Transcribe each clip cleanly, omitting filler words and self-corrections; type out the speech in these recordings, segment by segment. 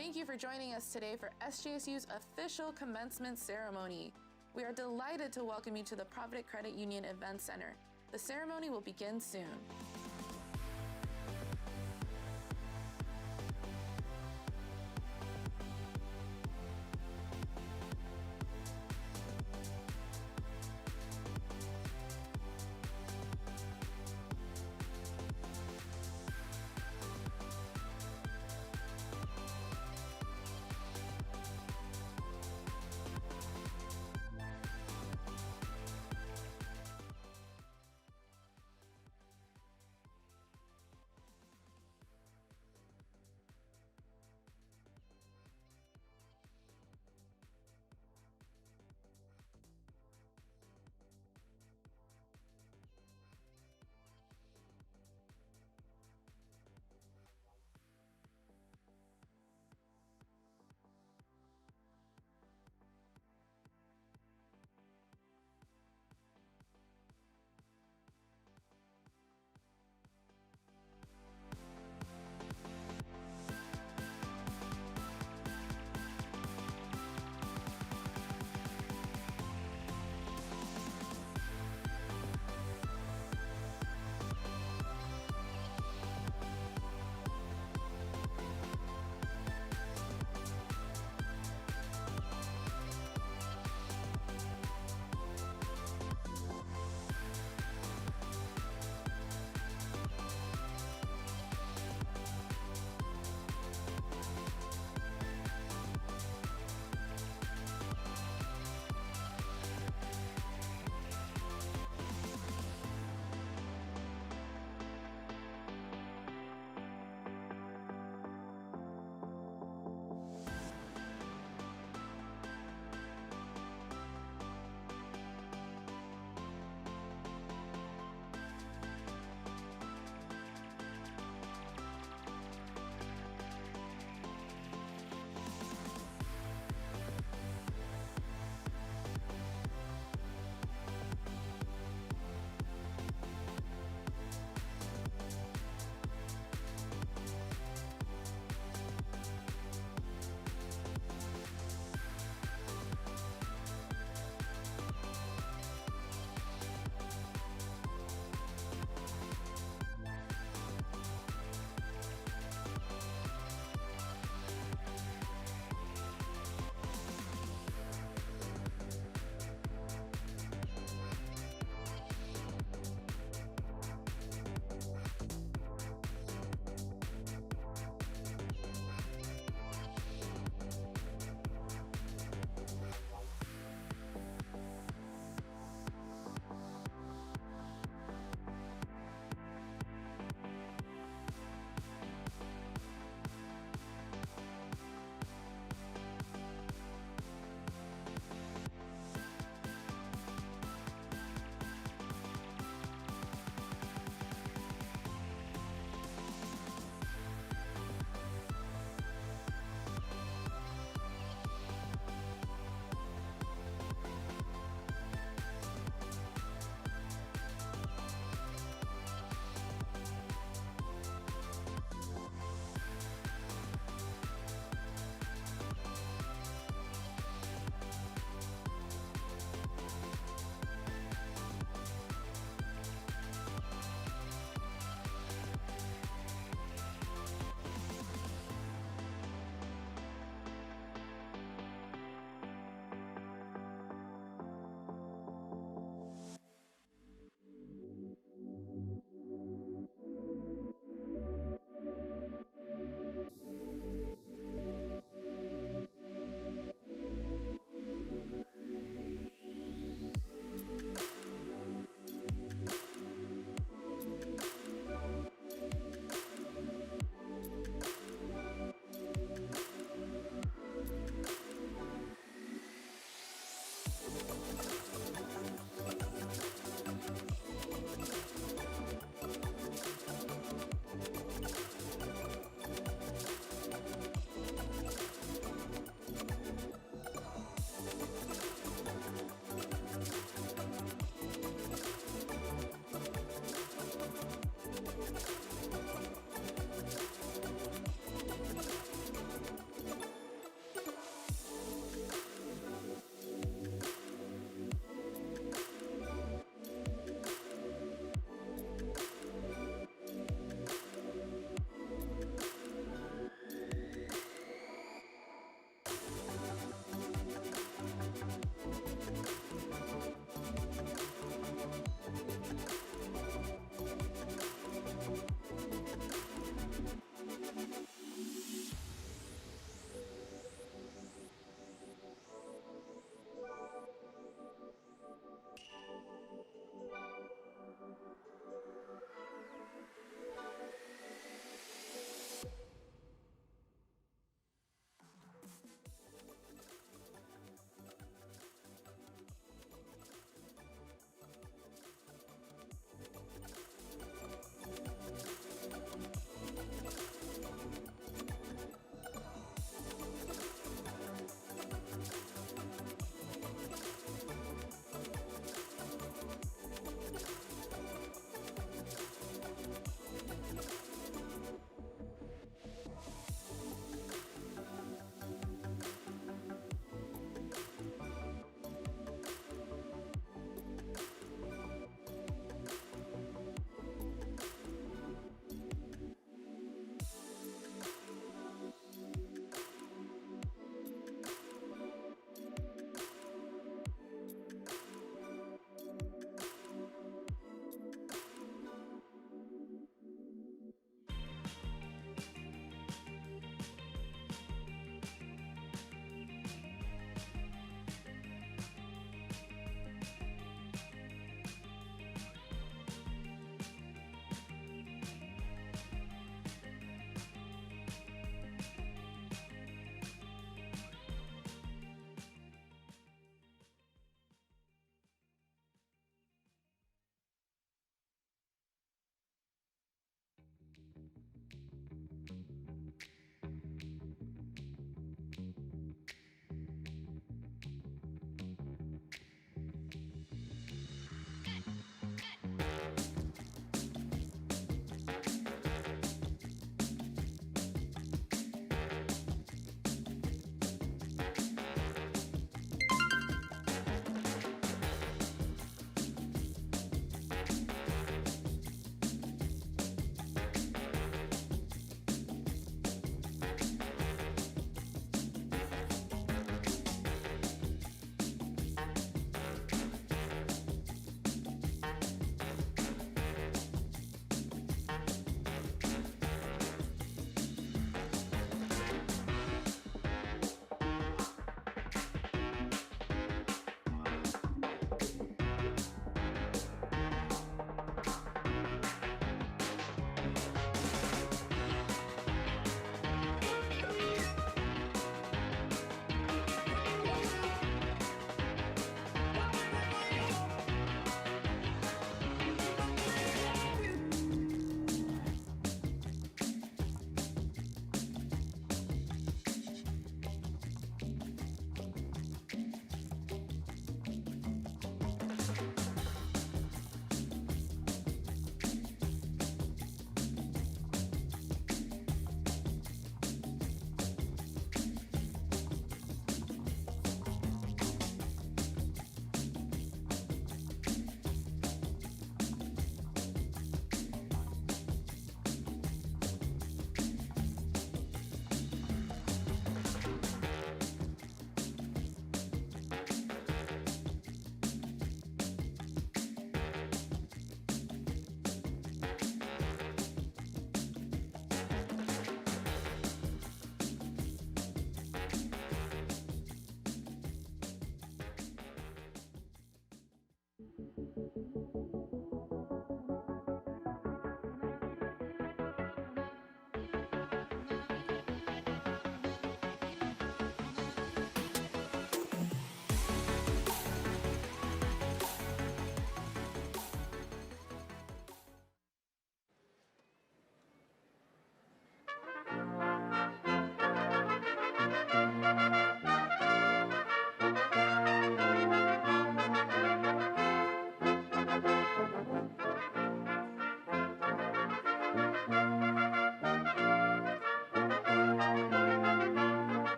Thank you for joining us today for SJSU's official commencement ceremony. We are delighted to welcome you to the Provident Credit Union Event Center. The ceremony will begin soon.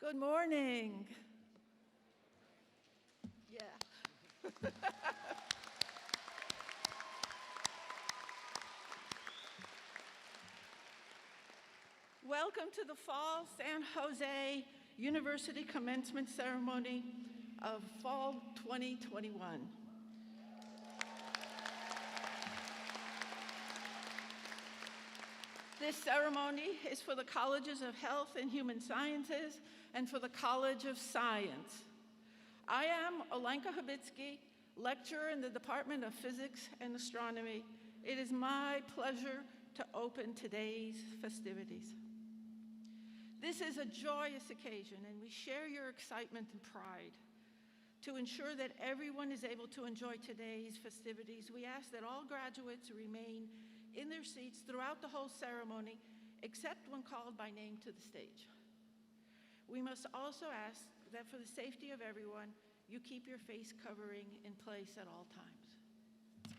Good morning. Yeah. Welcome to the Fall San Jose University Commencement Ceremony of Fall 2021. This ceremony is for the Colleges of Health and Human Sciences and for the College of Science. I am Olenka Habitsky, lecturer in the Department of Physics and Astronomy. It is my pleasure to open today's festivities. This is a joyous occasion, and we share your excitement and pride. To ensure that everyone is able to enjoy today's festivities, we ask that all graduates remain in their seats throughout the whole ceremony, except when called by name to the stage. We must also ask that for the safety of everyone, you keep your face covering in place at all times.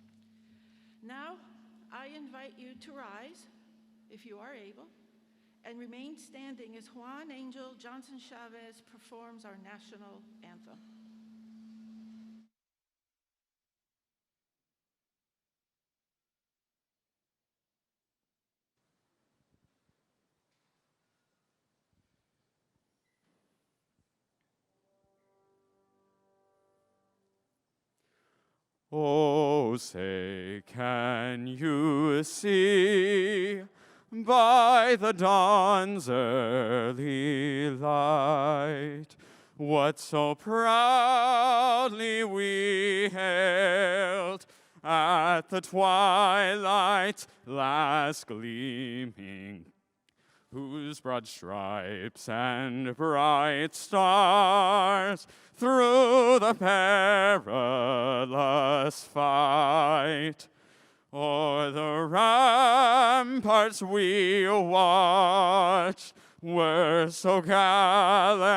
Now, I invite you to rise, if you are able, and remain standing as Juan Angel Johnson Chavez performs our national anthem. Oh, say, can you see by the dawn's early light what so proudly we hailed at the twilight's last gleaming, whose broad stripes and bright stars through the perilous fight o'er the ramparts we watched were so gallantly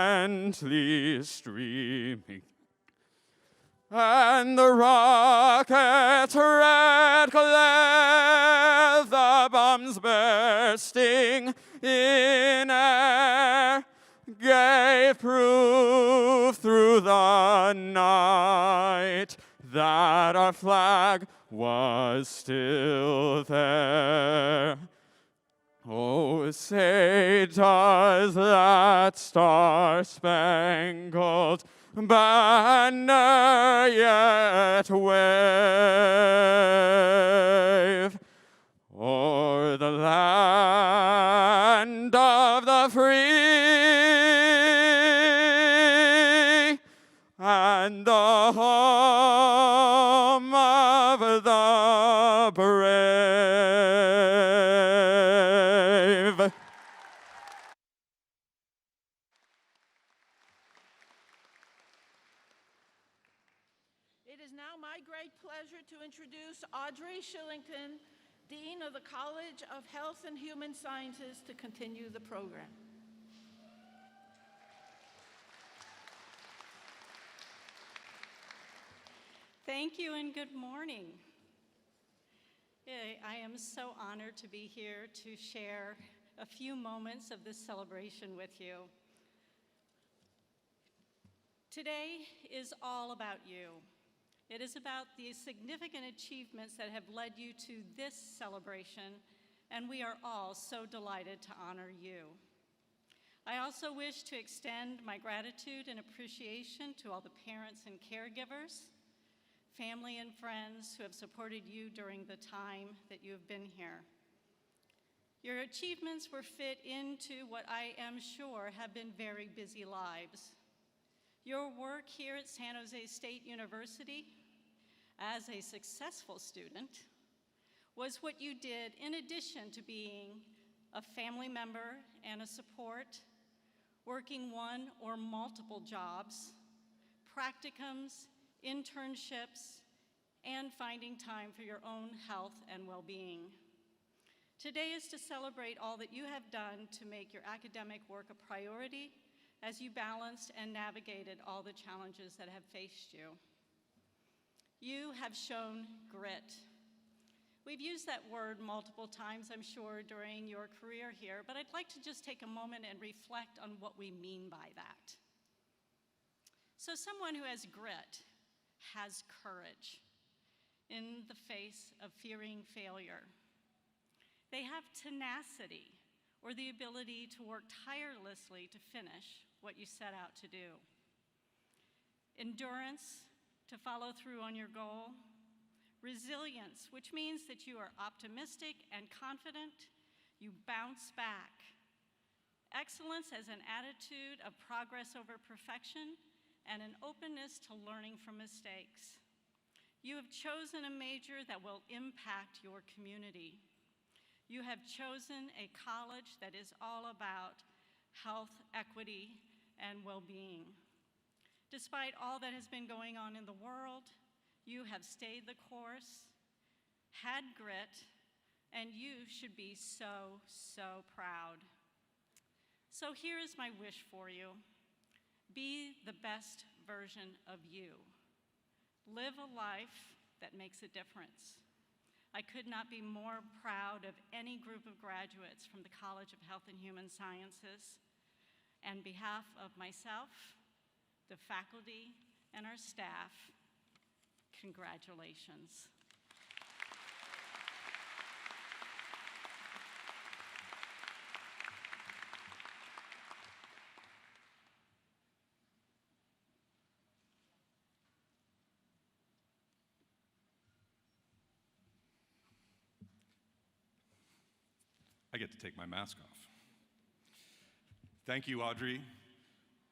streaming, and the rocket's red glare, the bombs bursting in air, gave proof through the night that our flag was still there. Oh, Oh, say does that star-spangled banner yet wave o'er the land of the free and the home of the brave? It is now my great pleasure to introduce Audrey Shillington, Dean of the College of Health and Human Sciences, to continue the program. Thank you and good morning. I am so honored to be here to share a few moments of this celebration with you. Today is all about you. It is about the significant achievements that have led you to this celebration, and we are all so delighted to honor you. I also wish to extend my gratitude and appreciation to all the parents and caregivers, family and friends who have supported you during the time that you have been here. Your achievements were fit into what I am sure have been very busy lives. Your work here at San Jose State University as a successful student was what you did in addition to being a family member and a support, working one or multiple jobs, practicums, internships, and finding time for your own health and well-being. Today is to celebrate all that you have done to make your academic work a priority as you balanced and navigated all the challenges that have faced you. You have shown grit. We've used that word multiple times, I'm sure, during your career here, but I'd like to just take a moment and reflect on what we mean by that. So someone who has grit has courage in the face of fearing failure. They have tenacity, or the ability to work tirelessly to finish what you set out to do. Endurance, to follow through on your goal. Resilience, which means that you are optimistic and confident, you bounce back. Excellence as an attitude of progress over perfection and an openness to learning from mistakes. You have chosen a major that will impact your community. You have chosen a college that is all about health, equity, and well-being. Despite all that has been going on in the world, you have stayed the course, had grit, and you should be so, so proud. So here is my wish for you. Be the best version of you. Live a life that makes a difference. I could not be more proud of any group of graduates from the College of Health and Human Sciences. On behalf of myself, the faculty, and our staff, congratulations. I get to take my mask off. Thank you, Audrey.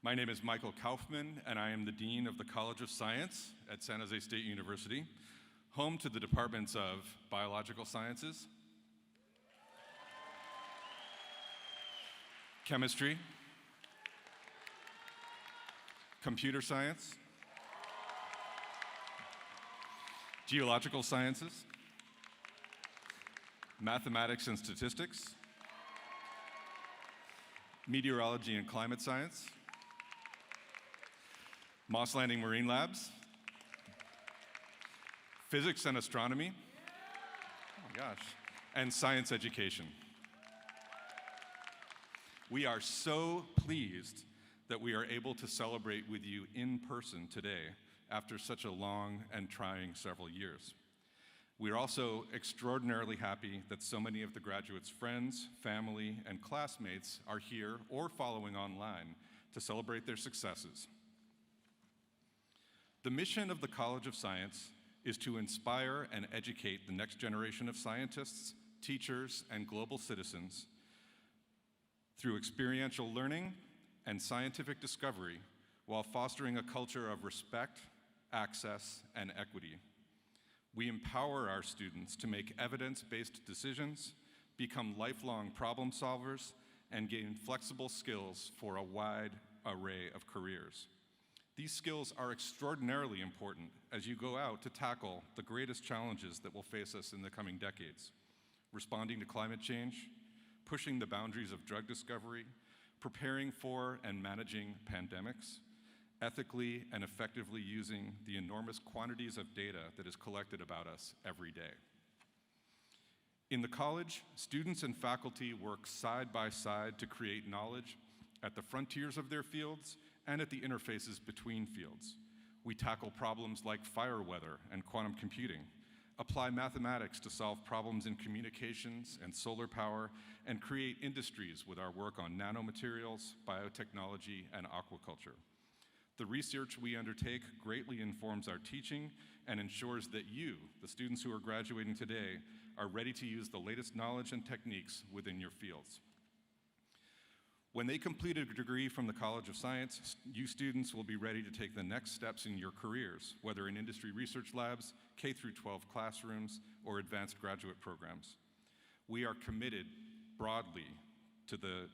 My name is Michael Kaufman, and I am the Dean of the College of Science at San Jose State University, home to the departments of Biological Sciences, Chemistry, Computer Science, Geological Sciences, Mathematics and Statistics, Meteorology and Climate Science, Moss Landing Marine Labs, Physics and Astronomy, oh my gosh, and Science Education. We are so pleased that we are able to celebrate with you in person today after such a long and trying several years. We are also extraordinarily happy that so many of the graduates' friends, family, and classmates are here or following online to celebrate their successes. The mission of the College of Science is to inspire and educate the next generation of scientists, teachers, and global citizens through experiential learning and scientific discovery while fostering a culture of respect, access, and equity. We empower our students to make evidence-based decisions, become lifelong problem solvers, and gain flexible skills for a wide array of careers. These skills are extraordinarily important as you go out to tackle the greatest challenges that will face us in the coming decades: responding to climate change, pushing the boundaries of drug discovery, preparing for and managing pandemics, ethically and effectively using the enormous quantities of data that is collected about us every day. In the college, students and faculty work side by side to create knowledge at the frontiers of their fields and at the interfaces between fields. We tackle problems like fire weather and quantum computing, apply mathematics to solve problems in communications and solar power, and create industries with our work on nanomaterials, biotechnology, and aquaculture. The research we undertake greatly informs our teaching and ensures that you, the students who are graduating today, are ready to use the latest knowledge and techniques within your fields. When they complete a degree from the College of Science, you students will be ready to take the next steps in your careers, whether in industry research labs, K-12 classrooms, or advanced graduate programs. We are committed broadly to the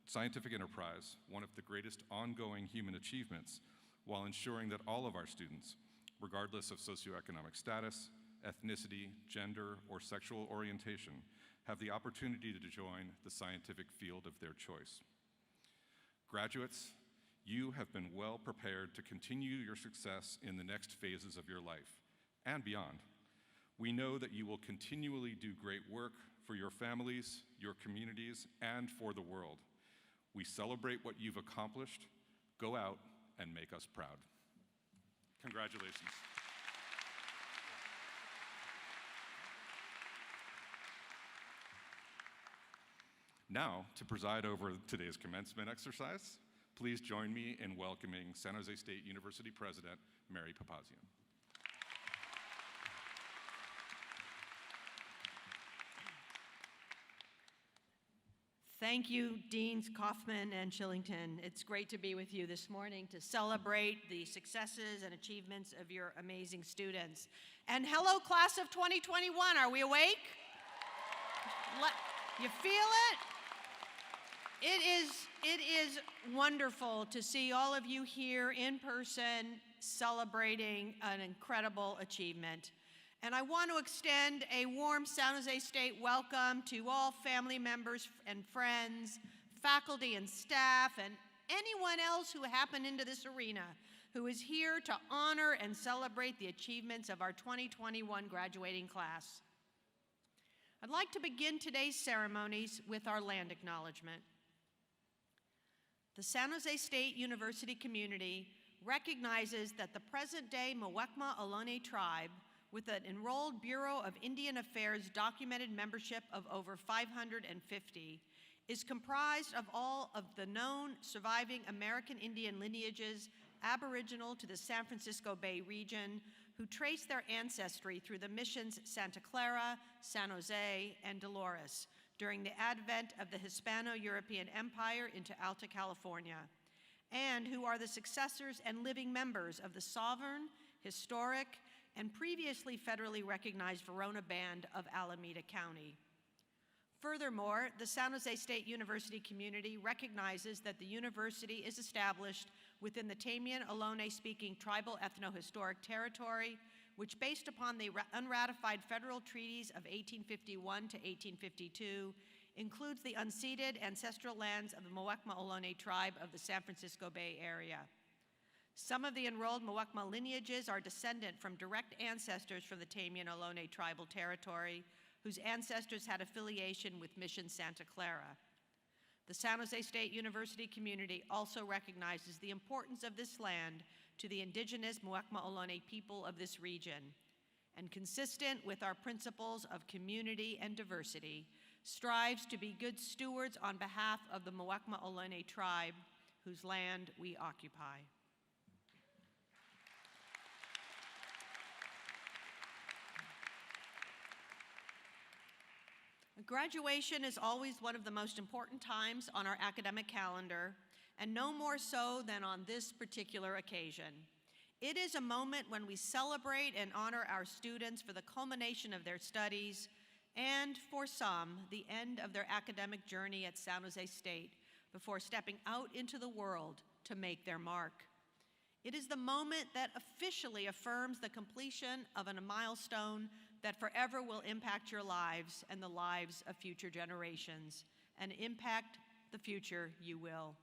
scientific enterprise, one of the greatest ongoing human achievements, while ensuring that all of our students, regardless of socioeconomic status, ethnicity, gender, or sexual orientation, have the opportunity to join the scientific field of their choice. Graduates, you have been well prepared to continue your success in the next phases of your life and beyond. We know that you will continually do great work for your families, your communities, and for the world. We celebrate what you've accomplished. Go out and make us proud. Congratulations. Now, to preside over today's commencement exercise, please join me in welcoming San Jose State University President, Mary Papasian. Thank you, Deans Kaufman and Shillington. It's great to be with you this morning to celebrate the successes and achievements of your amazing students. And hello, class of 2021, are we awake? You feel it? It is wonderful to see all of you here in person celebrating an incredible achievement. And I want to extend a warm San Jose State welcome to all family members and friends, faculty and staff, and anyone else who happened into this arena who is here to honor and celebrate the achievements of our 2021 graduating class. I'd like to begin today's ceremonies with our land acknowledgement. The San Jose State University community recognizes that the present-day Muwekma Ohlone tribe, with an enrolled Bureau of Indian Affairs documented membership of over 550, is comprised of all of the known surviving American Indian lineages aboriginal to the San Francisco Bay region, who trace their ancestry through the missions Santa Clara, San Jose, and Dolores during the advent of the Hispano-European Empire into Alta California, and who are the successors and living members of the sovereign, historic, and previously federally recognized Verona Band of Alameda County. Furthermore, the San Jose State University community recognizes that the university is established within the Tamian Ohlone-speaking tribal ethno-historic territory, which, based upon the unratified federal treaties of 1851 to 1852, includes the unceded ancestral lands of the Muwekma Ohlone tribe of the San Francisco Bay Area. Some of the enrolled Muwekma lineages are descendant from direct ancestors from the Tamian Ohlone tribal territory, whose ancestors had affiliation with Mission Santa Clara. The San Jose State University community also recognizes the importance of this land to the indigenous Muwekma Ohlone people of this region. and consistent with our principles of community and diversity, strives to be good stewards on behalf of the Muwekma Ohlone tribe, whose land we occupy. Graduation is always one of the most important times on our academic calendar, and no more so than on this particular occasion. It is a moment when we celebrate and honor our students for the culmination of their studies and, for some, the end of their academic journey at San Jose State before stepping out into the world to make their mark. It is the moment that officially affirms the completion of a milestone that forever will impact your lives and the lives of future generations, and impact the future you will.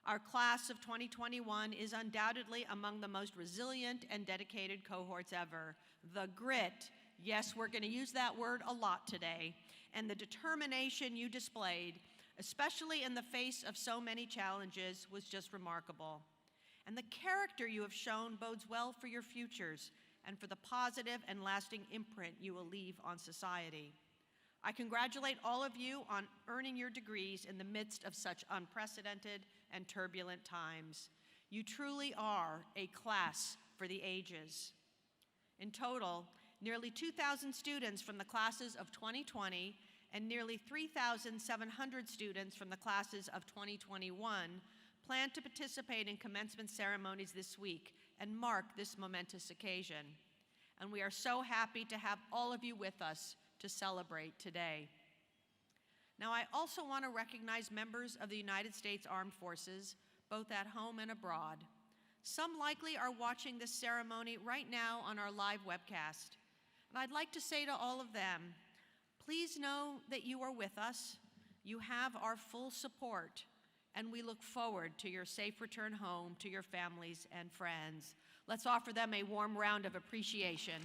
Our class of 2021 is undoubtedly among the most resilient and dedicated cohorts ever. The grit, yes, we're going to use that word a lot today, and the determination you displayed, especially in the face of so many challenges, was just remarkable. And the character you have shown bodes well for your futures and for the positive and lasting imprint you will leave on society. I congratulate all of you on earning your degrees in the midst of such unprecedented and turbulent times. You truly are a class for the ages. In total, nearly 2,000 students from the classes of 2020 and nearly 3,700 students from the classes of 2021 plan to participate in commencement ceremonies this week and mark this momentous occasion. And we are so happy to have all of you with us to celebrate today. Now, I also want to recognize members of the United States Armed Forces, both at home and abroad. Some likely are watching this ceremony right now on our live webcast. And I'd like to say to all of them, please know that you are with us, you have our full support, and we look forward to your safe return home to your families and friends. Let's offer them a warm round of appreciation.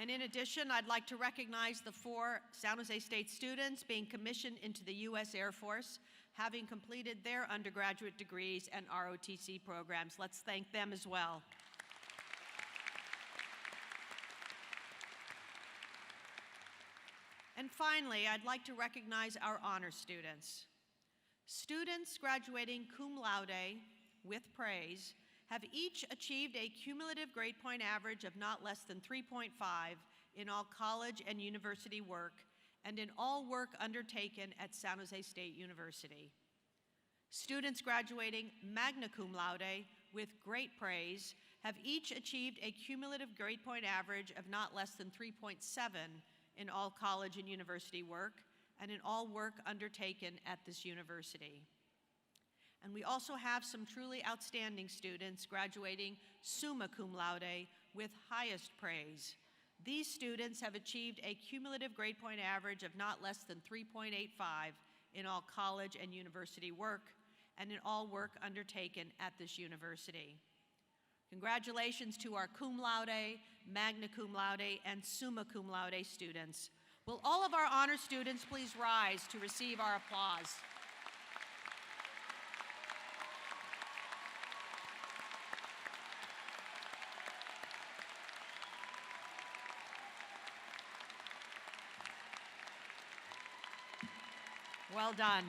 And in addition, I'd like to recognize the 4 San Jose State students being commissioned into the U.S. Air Force, having completed their undergraduate degrees and ROTC programs. Let's thank them as well. And finally, I'd like to recognize our honor students. Students graduating cum laude with praise have each achieved a cumulative grade point average of not less than 3.5 in all college and university work and in all work undertaken at San Jose State University. Students graduating magna cum laude with great praise have each achieved a cumulative grade point average of not less than 3.7 in all college and university work and in all work undertaken at this university. And we also have some truly outstanding students graduating summa cum laude with highest praise. These students have achieved a cumulative grade point average of not less than 3.85 in all college and university work and in all work undertaken at this university. Congratulations to our cum laude, magna cum laude, and summa cum laude students. Will all of our honor students please rise to receive our applause? Well done.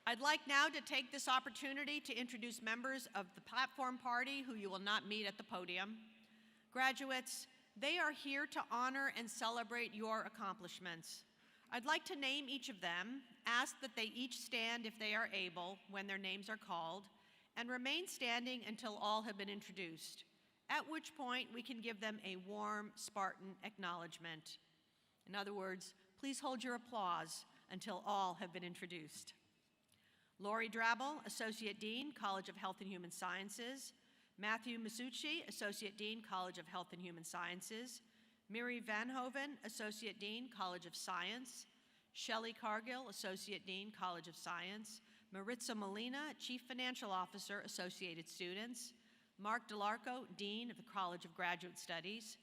I'd like now to take this opportunity to introduce members of the platform party who you will not meet at the podium. Graduates, they are here to honor and celebrate your accomplishments. I'd like to name each of them, ask that they each stand if they are able when their names are called, and remain standing until all have been introduced, at which point we can give them a warm Spartan acknowledgement. In other words, please hold your applause until all have been introduced. Lori Drabble, Associate Dean, College of Health and Human Sciences. Matthew Masucci, Associate Dean, College of Health and Human Sciences. Miri Van Hoven, Associate Dean, College of Science. Shelley Cargill, Associate Dean, College of Science. Maritza Molina, Chief Financial Officer, Associated Students. Mark DeLarco, Dean of the College of Graduate Studies.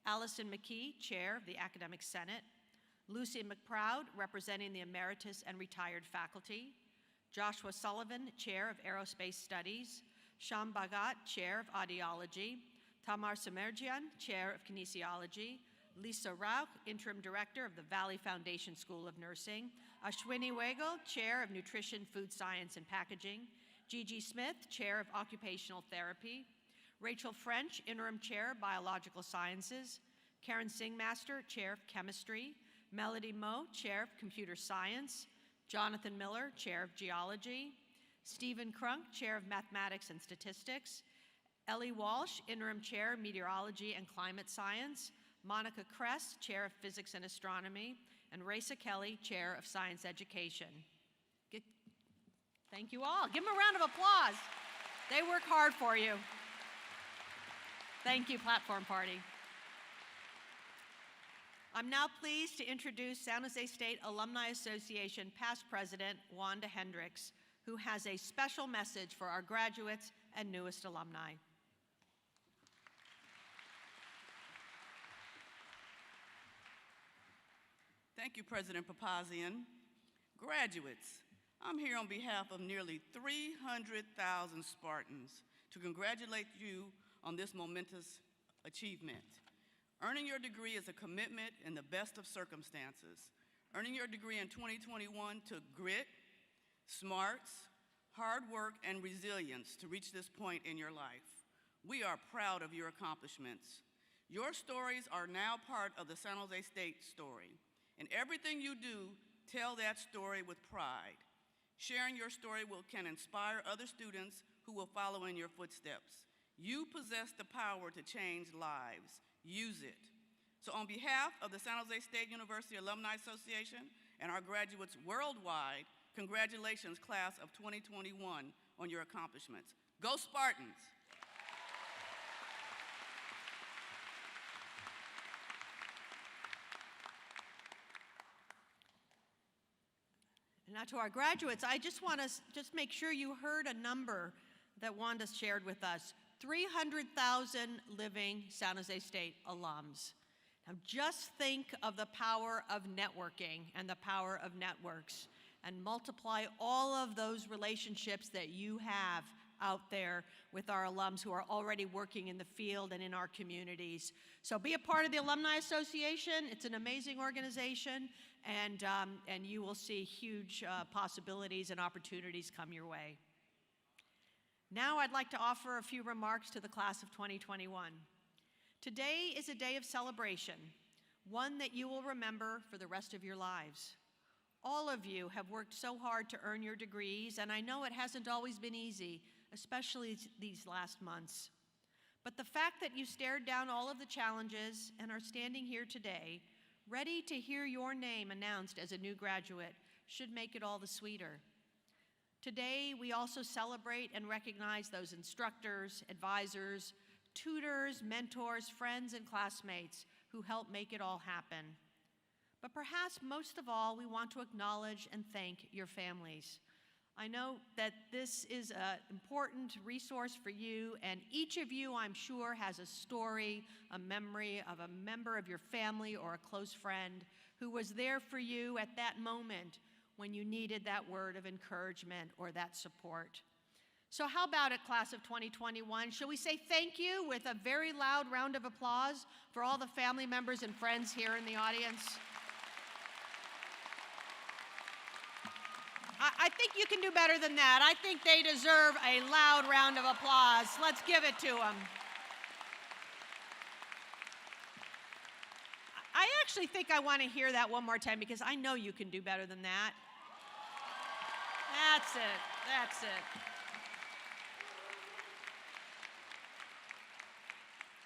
Allison McKee, Chair of the Academic Senate. Lucy McProud, representing the emeritus and retired faculty. Joshua Sullivan, Chair of Aerospace Studies. Sham Bhagat, Chair of Audiology. Tamar Samerjian, Chair of Kinesiology. Lisa Rauch, Interim Director of the Valley Foundation School of Nursing. Ashwini Wegel, Chair of Nutrition, Food Science, and Packaging. Gigi Smith, Chair of Occupational Therapy. Rachel French, Interim Chair, Biological Sciences. Karen Singmaster, Chair of Chemistry. Melody Moe, Chair of Computer Science. Jonathan Miller, Chair of Geology. Stephen Crunk, Chair of Mathematics and Statistics. Ellie Walsh, Interim Chair, Meteorology and Climate Science. Monica Kress, Chair of Physics and Astronomy. And Raisa Kelly, Chair of Science Education. Thank you all. Give them a round of applause. They work hard for you. Thank you, Platform Party. I'm now pleased to introduce San Jose State Alumni Association past president, Wanda Hendricks, who has a special message for our graduates and newest alumni. Thank you, President Papasian. Graduates, I'm here on behalf of nearly 300,000 Spartans to congratulate you on this momentous achievement. Earning your degree is a commitment in the best of circumstances. Earning your degree in 2021 took grit, smarts, hard work, and resilience to reach this point in your life. We are proud of your accomplishments. Your stories are now part of the San Jose State story. In everything you do, tell that story with pride. Sharing your story can inspire other students who will follow in your footsteps. You possess the power to change lives. Use it. So on behalf of the San Jose State University Alumni Association and our graduates worldwide, congratulations, class of 2021, on your accomplishments. Go Spartans! Now to our graduates, I just want to make sure you heard a number that Wanda shared with us. 300,000 living San Jose State alums. Now just think of the power of networking and the power of networks, and multiply all of those relationships that you have out there with our alums who are already working in the field and in our communities. So be a part of the Alumni Association. It's an amazing organization, and you will see huge possibilities and opportunities come your way. Now I'd like to offer a few remarks to the class of 2021. Today is a day of celebration, one that you will remember for the rest of your lives. All of you have worked so hard to earn your degrees, and I know it hasn't always been easy, especially these last months. But the fact that you stared down all of the challenges and are standing here today, ready to hear your name announced as a new graduate, should make it all the sweeter. Today, we also celebrate and recognize those instructors, advisors, tutors, mentors, friends, and classmates who helped make it all happen. But perhaps most of all, we want to acknowledge and thank your families. I know that this is an important resource for you, and each of you, I'm sure, has a story, a memory of a member of your family or a close friend who was there for you at that moment when you needed that word of encouragement or that support. So how about it, class of 2021? Shall we say thank you with a very loud round of applause for all the family members and friends here in the audience? I think you can do better than that. I think they deserve a loud round of applause. Let's give it to them. I actually think I want to hear that one more time because I know you can do better than that. That's it. That's it.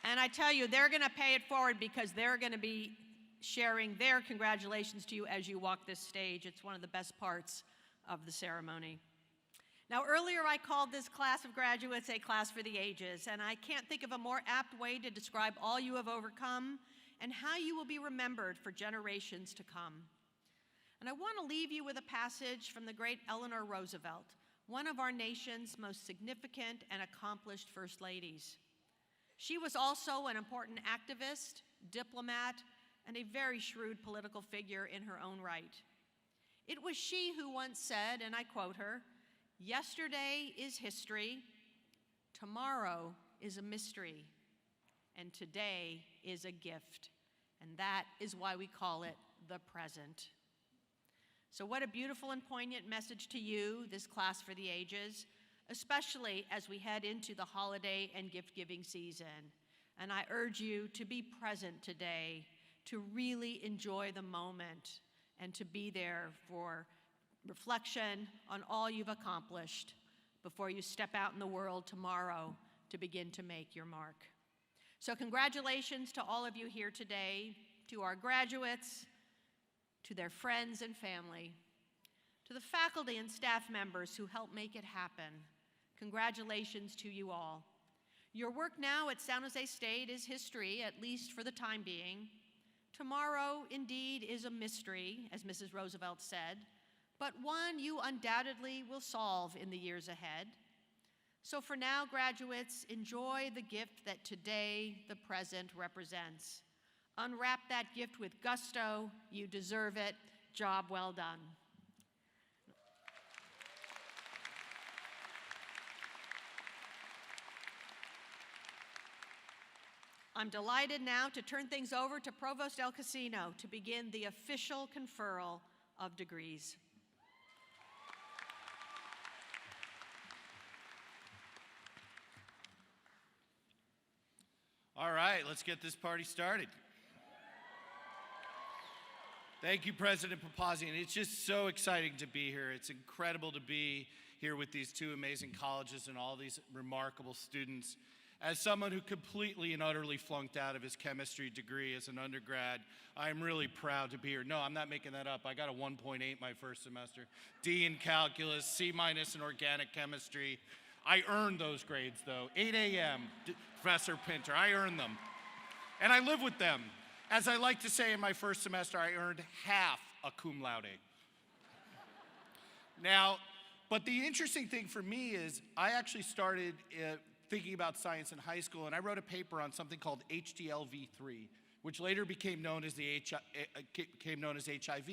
And I tell you, they're going to pay it forward because they're going to be sharing their congratulations to you as you walk this stage. It's one of the best parts of the ceremony. Now, earlier I called this class of graduates a class for the ages, and I can't think of a more apt way to describe all you have overcome and how you will be remembered for generations to come. And I want to leave you with a passage from the great Eleanor Roosevelt, one of our nation's most significant and accomplished first ladies. She was also an important activist, diplomat, and a very shrewd political figure in her own right. It was she who once said, and I quote her, "Yesterday is history, tomorrow is a mystery, and today is a gift." And that is why we call it the present. So what a beautiful and poignant message to you, this class for the ages, especially as we head into the holiday and gift-giving season. And I urge you to be present today, to really enjoy the moment, and to be there for reflection on all you've accomplished before you step out in the world tomorrow to begin to make your mark. So congratulations to all of you here today, to our graduates, to their friends and family, to the faculty and staff members who helped make it happen. Congratulations to you all. Your work now at San Jose State is history, at least for the time being. Tomorrow, indeed, is a mystery, as Mrs. Roosevelt said, but one you undoubtedly will solve in the years ahead. So for now, graduates, enjoy the gift that today, the present, represents. Unwrap that gift with gusto. You deserve it. Job well done. I'm delighted now to turn things over to Provost El Casino to begin the official conferral of degrees. All right, let's get this party started. Thank you, President Papasian. It's just so exciting to be here. It's incredible to be here with these two amazing colleges and all these remarkable students. As someone who completely and utterly flunked out of his chemistry degree as an undergrad, I'm really proud to be here. No, I'm not making that up. I got a 1.8 my first semester. D in calculus, C- in organic chemistry. I earned those grades, though. 8 a.m., Professor Pinter, I earned them. And I live with them. As I like to say in my first semester, I earned half a cum laude. Now, but the interesting thing for me is I actually started thinking about science in high school, and I wrote a paper on something called HDLV3, which later became known as HIV.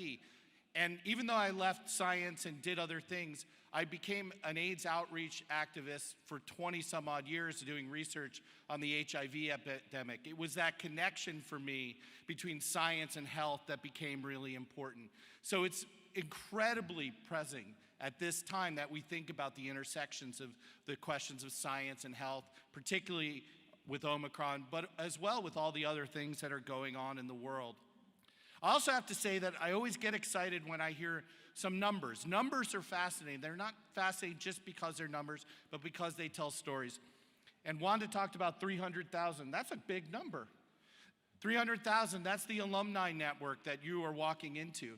And even though I left science and did other things, I became an AIDS outreach activist for 20 some odd years doing research on the HIV epidemic. It was that connection for me between science and health that became really important. So it's incredibly present at this time that we think about the intersections of the questions of science and health, particularly with Omicron, but as well with all the other things that are going on in the world. I also have to say that I always get excited when I hear some numbers. Numbers are fascinating. They're not fascinating just because they're numbers, but because they tell stories. And Wanda talked about 300,000. That's a big number. 300,000, that's the alumni network that you are walking into.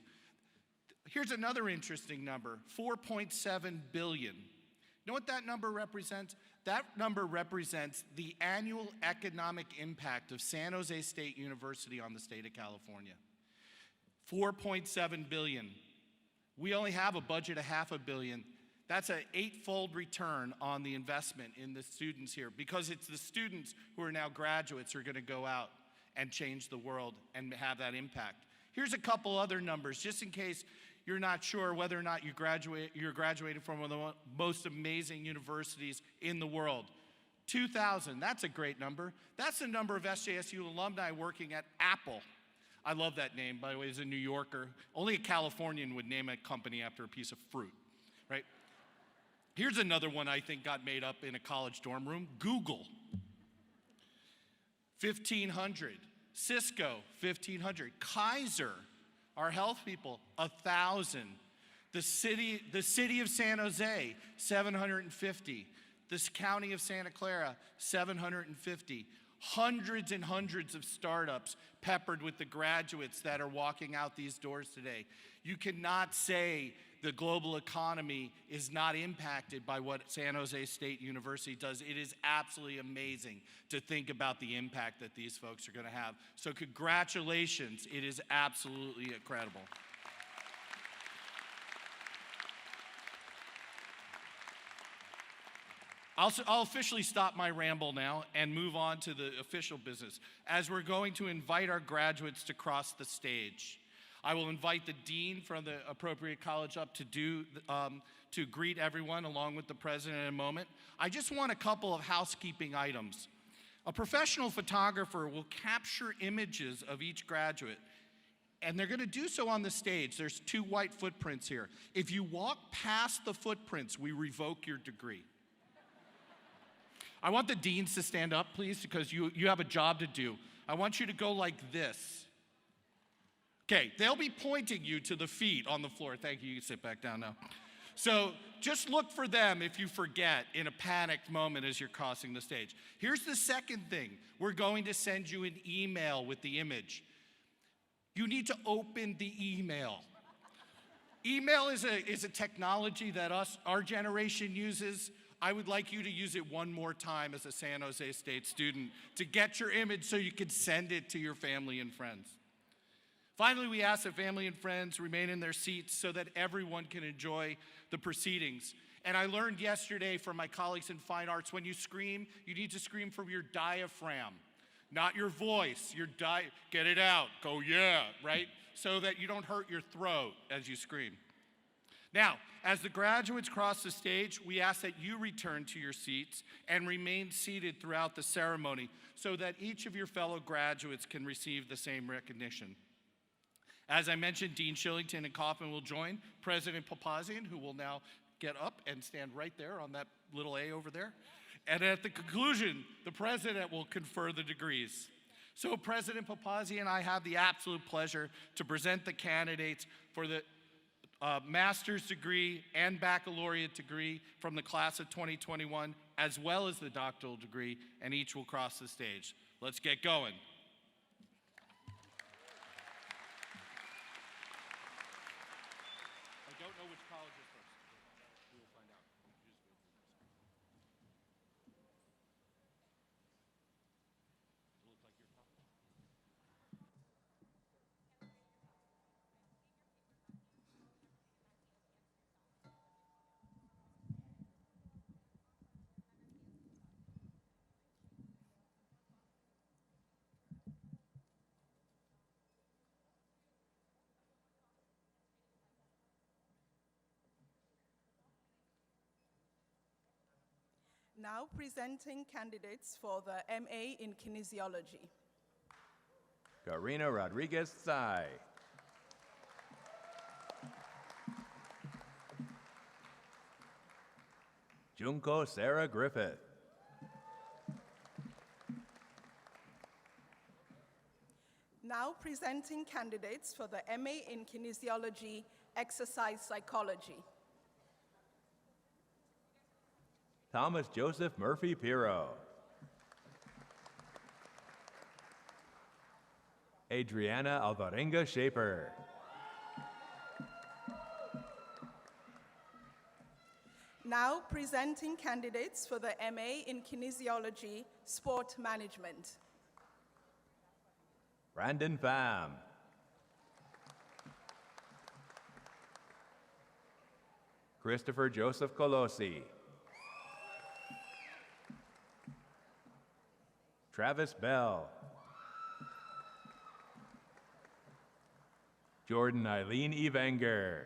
Here's another interesting number, 4.7 billion. You know what that number represents? That number represents the annual economic impact of San Jose State University on the state of California. 4.7 billion. We only have a budget of $500 million. That's an 8-fold return on the investment in the students here, because it's the students who are now graduates who are going to go out and change the world and have that impact. Here's a couple other numbers, just in case you're not sure whether or not you're graduating from one of the most amazing universities in the world. 2,000, that's a great number. That's the number of SJSU alumni working at Apple. I love that name, by the way, as a New Yorker. Only a Californian would name a company after a piece of fruit, right? Here's another one I think got made up in a college dorm room, Google. 1,500. Cisco, 1,500. Kaiser, our health people, 1,000. The city of San Jose, 750. This county of Santa Clara, 750. Hundreds and hundreds of startups peppered with the graduates that are walking out these doors today. You cannot say the global economy is not impacted by what San Jose State University does. It is absolutely amazing to think about the impact that these folks are going to have. So congratulations, it is absolutely incredible. I'll officially stop my ramble now and move on to the official business, as we're going to invite our graduates to cross the stage. I will invite the dean from the appropriate college up to greet everyone along with the president in a moment. I just want a couple of housekeeping items. A professional photographer will capture images of each graduate, and they're going to do so on the stage. There's 2 white footprints here. If you walk past the footprints, we revoke your degree. I want the deans to stand up, please, because you have a job to do. I want you to go like this. Okay, they'll be pointing you to the feet on the floor. Thank you. You can sit back down now. So just look for them if you forget in a panicked moment as you're crossing the stage. Here's the second thing. We're going to send you an email with the image. You need to open the email. Email is a technology that our generation uses. I would like you to use it one more time as a San Jose State student to get your image so you can send it to your family and friends. Finally, we ask that family and friends remain in their seats so that everyone can enjoy the proceedings. And I learned yesterday from my colleagues in fine arts, when you scream, you need to scream from your diaphragm, not your voice. Get it out, go yeah, right? So that you don't hurt your throat as you scream. Now, as the graduates cross the stage, we ask that you return to your seats and remain seated throughout the ceremony so that each of your fellow graduates can receive the same recognition. As I mentioned, Dean Shillington and Kaufman will join President Papasian, who will now get up and stand right there on that little A over there. And at the conclusion, the president will confer the degrees. So President Papasian and I have the absolute pleasure to present the candidates for the master's degree and baccalaureate degree from the class of 2021, as well as the doctoral degree, and each will cross the stage. Let's get going. Now presenting candidates for the MA in Kinesiology. Karina Rodriguez-Tsai. Junko Sarah Griffith. Now presenting candidates for the MA in Kinesiology, Exercise Psychology. Thomas Joseph Murphy Piro. Adriana Alvarenga Shaper. Now presenting candidates for the MA in Kinesiology, Sport Management. Brandon Pham. Christopher Joseph Colosi. Travis Bell. Jordan Eileen Evanger.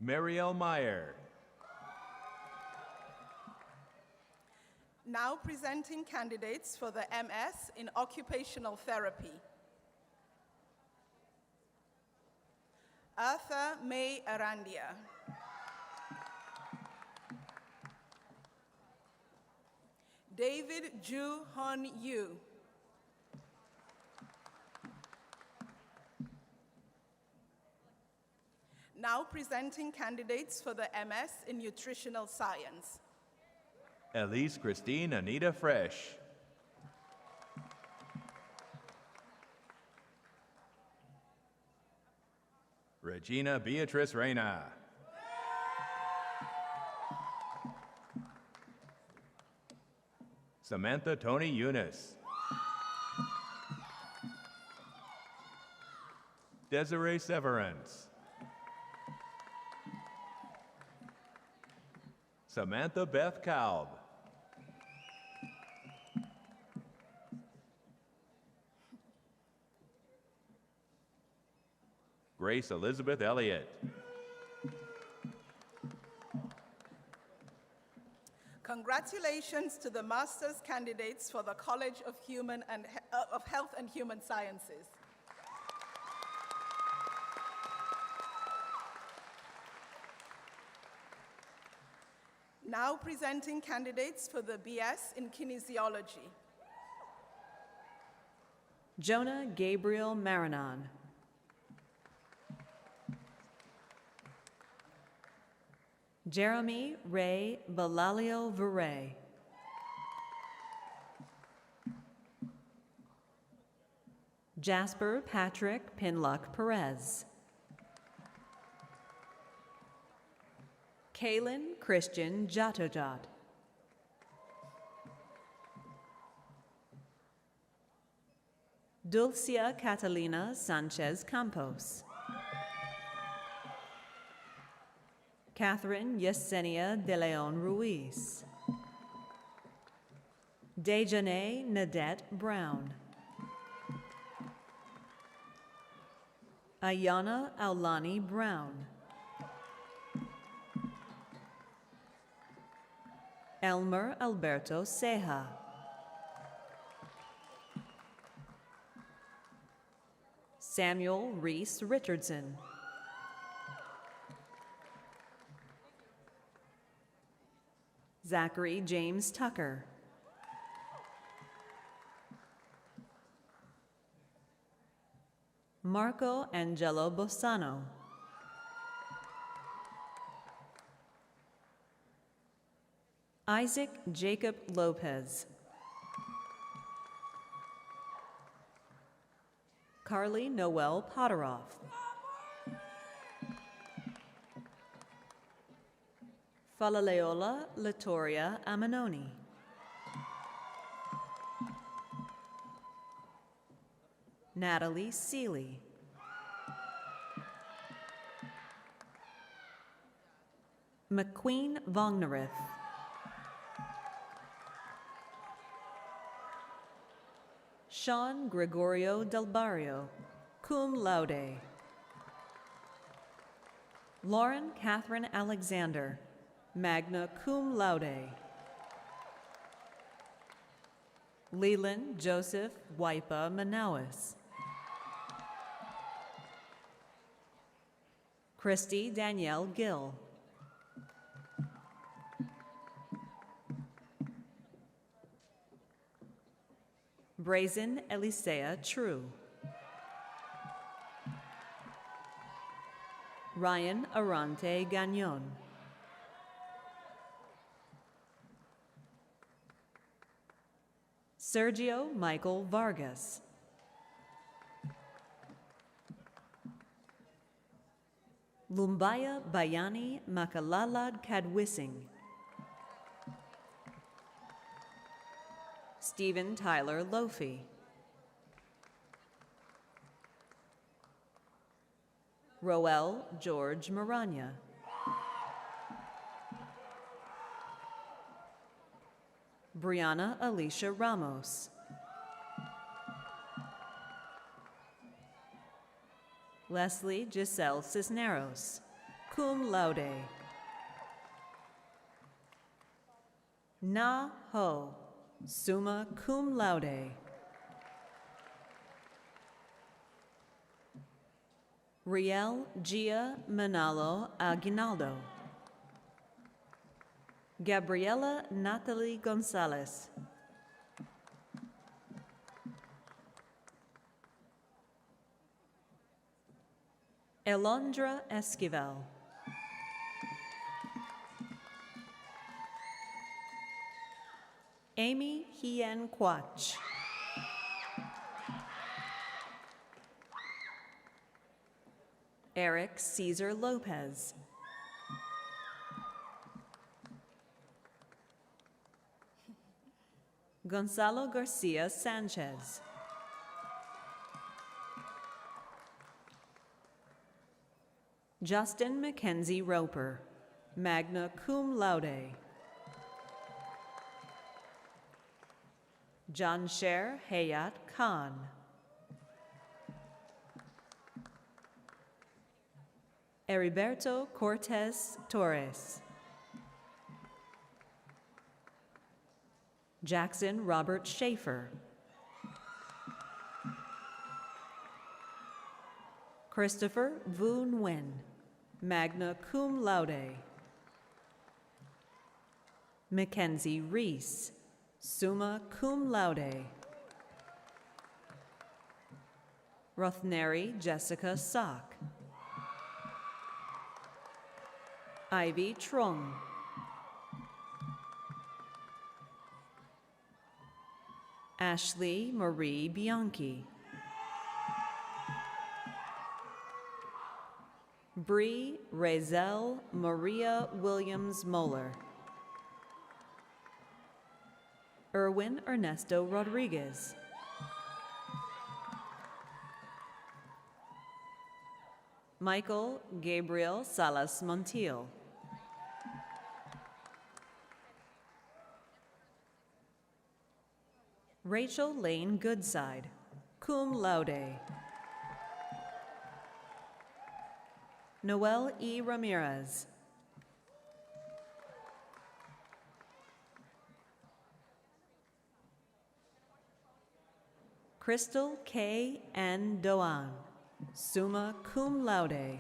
Marielle Meyer. Now presenting candidates for the MS in Occupational Therapy. Arthur May Arandia. David Ju Hon Yu. Now presenting candidates for the MS in Nutritional Science. Elise Christine Anita Fresh. Regina Beatrice Reyna. Samantha Tony Eunice. Desiree Severance. Samantha Beth Kalb. Grace Elizabeth Elliott. Congratulations to the master's candidates for the College of Health and Human Sciences. Now presenting candidates for the BS in Kinesiology. Jonah Gabriel Marinon. Jeremy Ray Balalio Verre. Jasper Patrick Pinluck Perez. Kalen Christian Jatojot. Dulcia Catalina Sanchez Campos. Catherine Yesenia de Leon Ruiz. Dejanae Nadette Brown. Ayana Aulani Brown. Elmer Alberto Ceja. Samuel Reese Richardson. Zachary James Tucker. Marco Angelo Bossano. Isaac Jacob Lopez. Carly Noel Potteroff. Falaleola Latoria Amanoni. Natalie Seeley. McQueen Vongnerith. Sean Gregorio Del Barrio, cum laude. Lauren Catherine Alexander, magna cum laude. Leland Joseph Waipa Manawis. Christy Danielle Gill. Brazen Elisea True. Ryan Arante Gagnon. Sergio Michael Vargas. Lumbaya Bayani Makalalad Kadwising. Stephen Tyler Lofi. Roel George Maranya. Brianna Alicia Ramos. Leslie Giselle Cisneros, cum laude. Na Ho, summa cum laude. Riel Gia Manalo Aguinaldo. Gabriela Natalie Gonzalez. Elondra Esquivel. Amy Hien Quach. Eric Caesar Lopez. Gonzalo Garcia Sanchez. Justin Mackenzie Roper, magna cum laude. Jansher Hayat Khan. Heriberto Cortez Torres. Jackson Robert Schaefer. Christopher Vu Nguyen, magna cum laude. Mackenzie Reese, summa cum laude. Rothneri Jessica Sock. Ivy Trung. Ashley Marie Bianchi. Bree Razel Maria Williams Moeller. Erwin Ernesto Rodriguez. Michael Gabriel Salas Montiel. Rachel Lane Goodside, cum laude. Noel E. Ramirez. Crystal K. N. Doan, summa cum laude.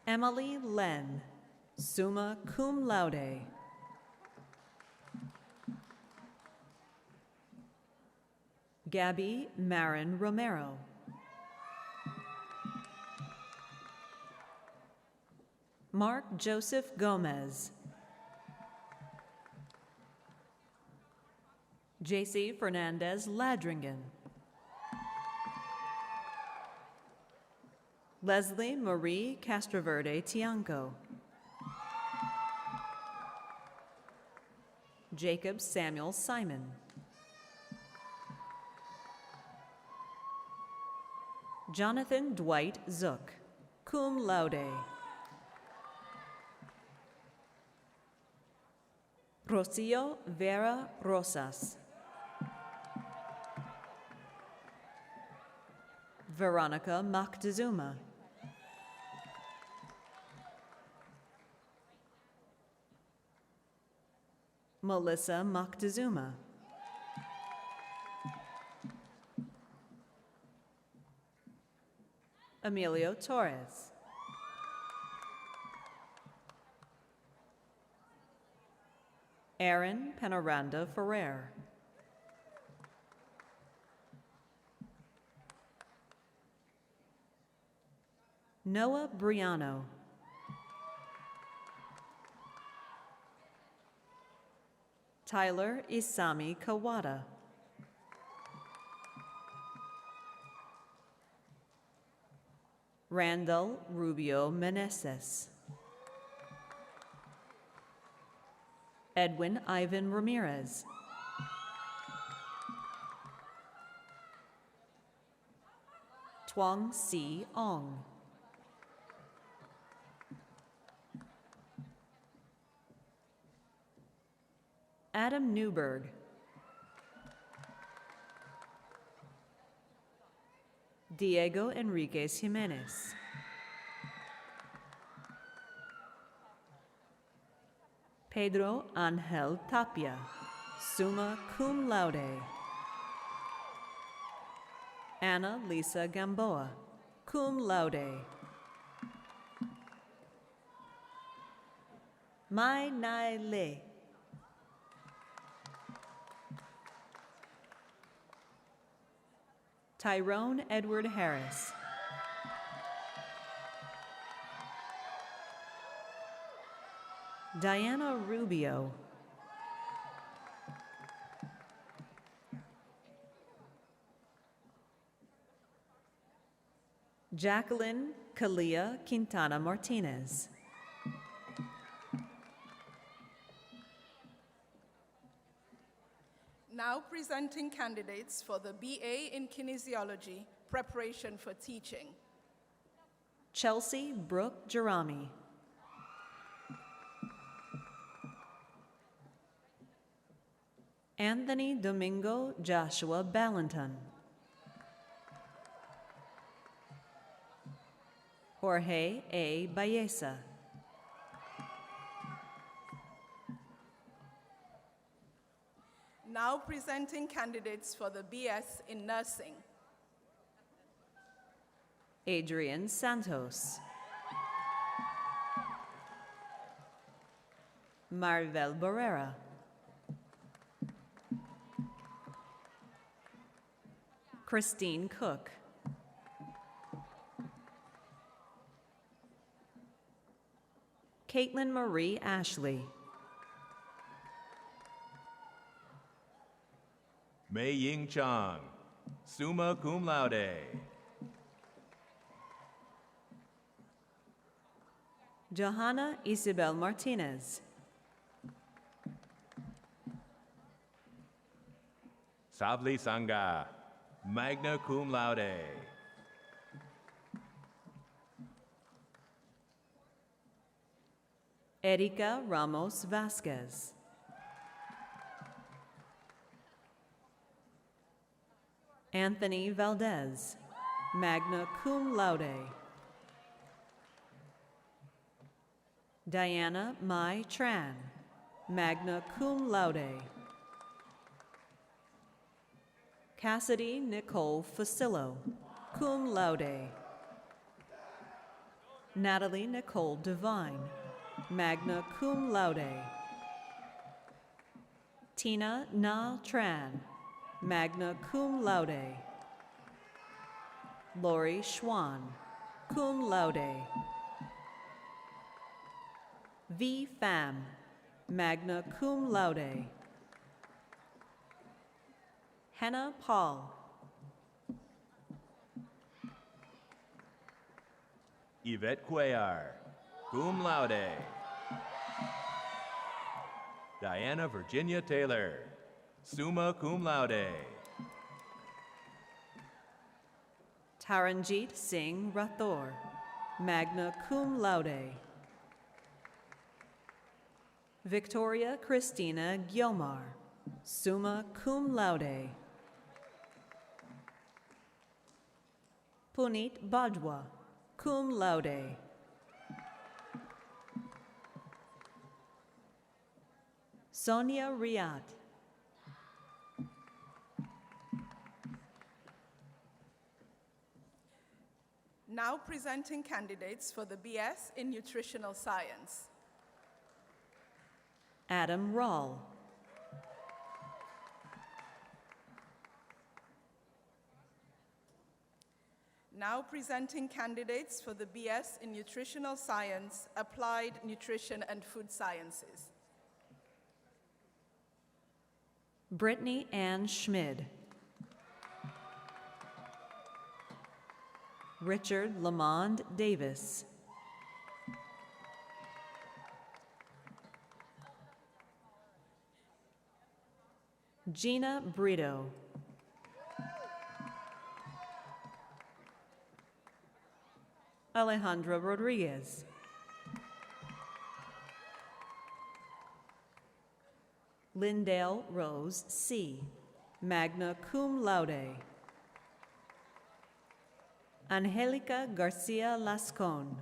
Emily Len, summa cum laude. Gabby Marin Romero. Mark Joseph Gomez. JC Fernandez Ladringen. Leslie Marie Castroverde Tianco. Jacob Samuel Simon. Jonathan Dwight Zook, cum laude. Rocio Vera Rosas. Veronica Moctezuma. Melissa Moctezuma. Emilio Torres. Aaron Penaranda Ferrer. Noah Briano. Tyler Isami Kawada. Randall Rubio Meneses. Edwin Ivan Ramirez. Tuong Si Ong. Adam Newberg. Diego Enriquez Jimenez. Pedro Angel Tapia, summa cum laude. Anna Lisa Gamboa, cum laude. Mai Nai Le. Tyrone Edward Harris. Diana Rubio. Jacqueline Kalia Quintana Martinez. Now presenting candidates for the BA in Kinesiology, Preparation for Teaching. Chelsea Brooke Jerami. Anthony Domingo Joshua Ballanton. Jorge A. Baeza. Now presenting candidates for the BS in Nursing. Adrian Santos. Maribel Barrera. Christine Cook. Caitlin Marie Ashley. Mei Ying Chang, summa cum laude. Johanna Isabel Martinez. Sabli Sangha, magna cum laude. Erika Ramos Vasquez. Anthony Valdez, magna cum laude. Diana Mai Tran, magna cum laude. Cassidy Nicole Facillo, cum laude. Natalie Nicole Devine, magna cum laude. Tina Na Tran, magna cum laude. Lori Schwan, cum laude. V. Pham, magna cum laude. Hannah Paul. Yvette Cuellar, cum laude. Diana Virginia Taylor, summa cum laude. Taranjeet Singh Rathore, magna cum laude. Victoria Christina Guiomar, summa cum laude. Puneet Bajwa, cum laude. Sonia Riyad. Now presenting candidates for the BS in Nutritional Science. Adam Rawl. Now presenting candidates for the BS in Nutritional Science, Applied Nutrition and Food Sciences. Brittany Ann Schmid. Richard Lamond Davis. Gina Brito. Alejandra Rodriguez. Lindale Rose C., magna cum laude. Angelica Garcia Lascon.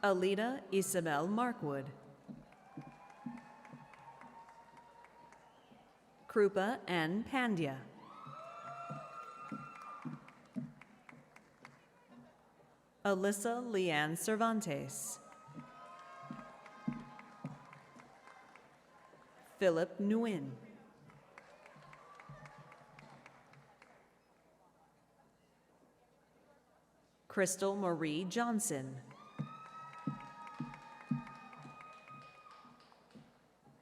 Alida Isabel Markwood. Krupa N. Pandya. Alyssa Leanne Cervantes. Philip Nguyen. Crystal Marie Johnson.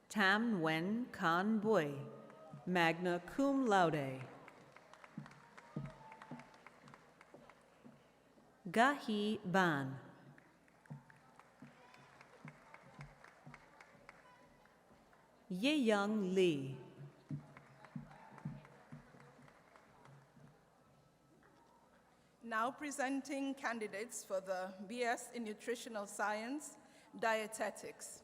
Tam Nguyen Khan Bui, magna cum laude. Gahi Ban. Ye-Young Lee. Now presenting candidates for the BS in Nutritional Science, Dietetics.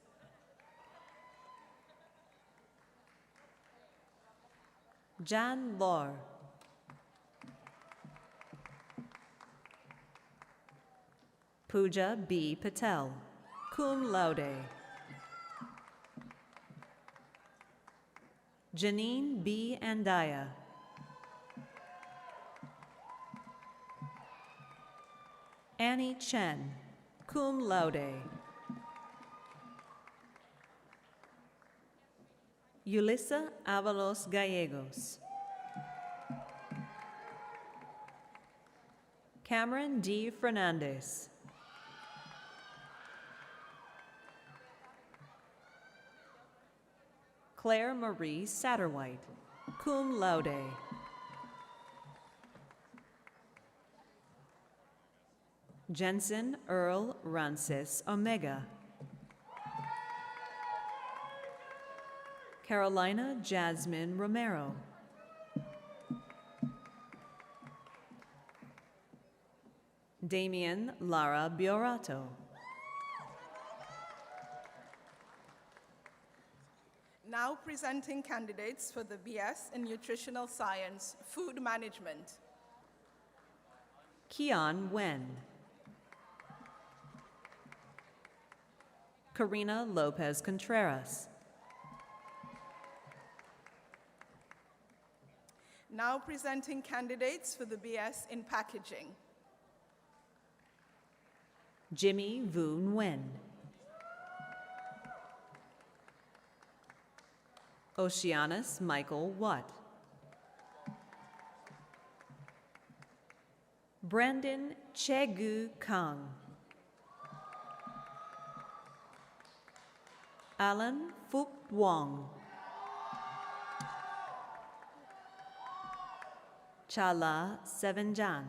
Jan Lor. Pooja B. Patel, cum laude. Janine B. Andaya. Annie Chen, cum laude. Yulissa Avalos Gallegos. Cameron D. Fernandez. Claire Marie Satterwhite, cum laude. Jensen Earl Rancis Omega. Carolina Jasmine Romero. Damian Lara Biorato. Now presenting candidates for the BS in Nutritional Science, Food Management. Kian Wen. Karina Lopez Contreras. Now presenting candidates for the BS in Packaging. Jimmy Voon Wen. Oceanus Michael Watt. Brandon Chegu Kang. Alan Phuc Wong. Chala Sevenjan.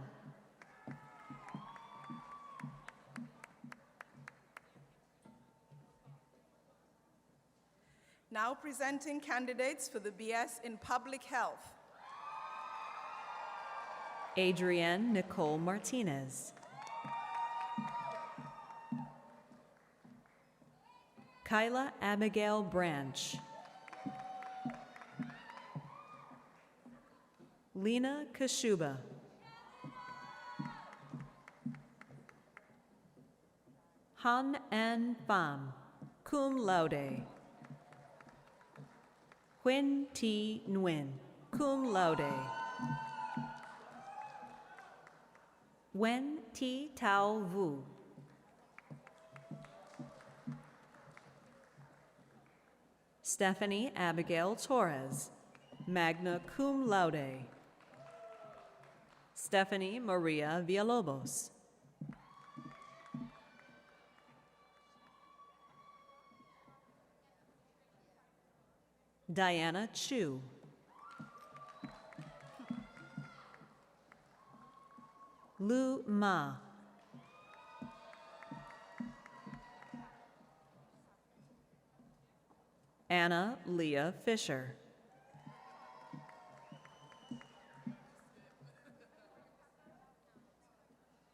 Now presenting candidates for the BS in Public Health. Adrienne Nicole Martinez. Kyla Abigail Branch. Lena Kashuba. Han An Pham, cum laude. Huynh T. Nguyen, cum laude. Wen T. Tao Vu. Stephanie Abigail Torres, magna cum laude. Stephanie Maria Villalobos. Diana Chu. Lu Ma. Anna Leah Fisher.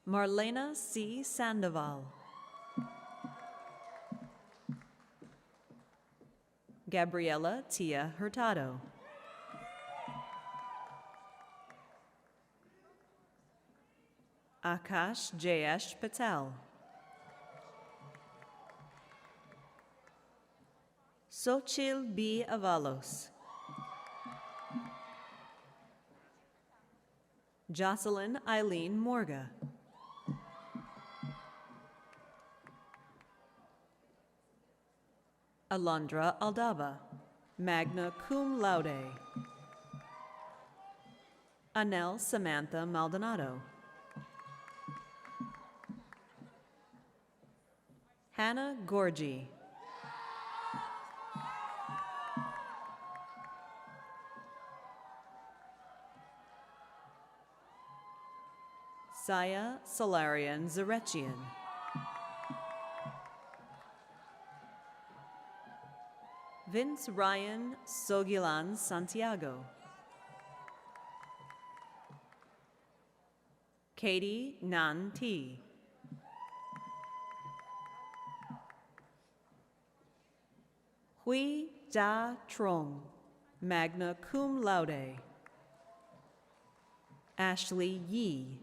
Marlena C. Sandoval. Gabriela Tia Hurtado. Akash Jayesh Patel. Xochitl B. Avalos. Jocelyn Eileen Morga. Alondra Aldaba, magna cum laude. Anel Samantha Maldonado. Hannah Gorgie. Saya Solarian Zarechian. Vince Ryan Sogilan Santiago. Katie Nan T. Hui Jia Trong, magna cum laude. Ashley Yee.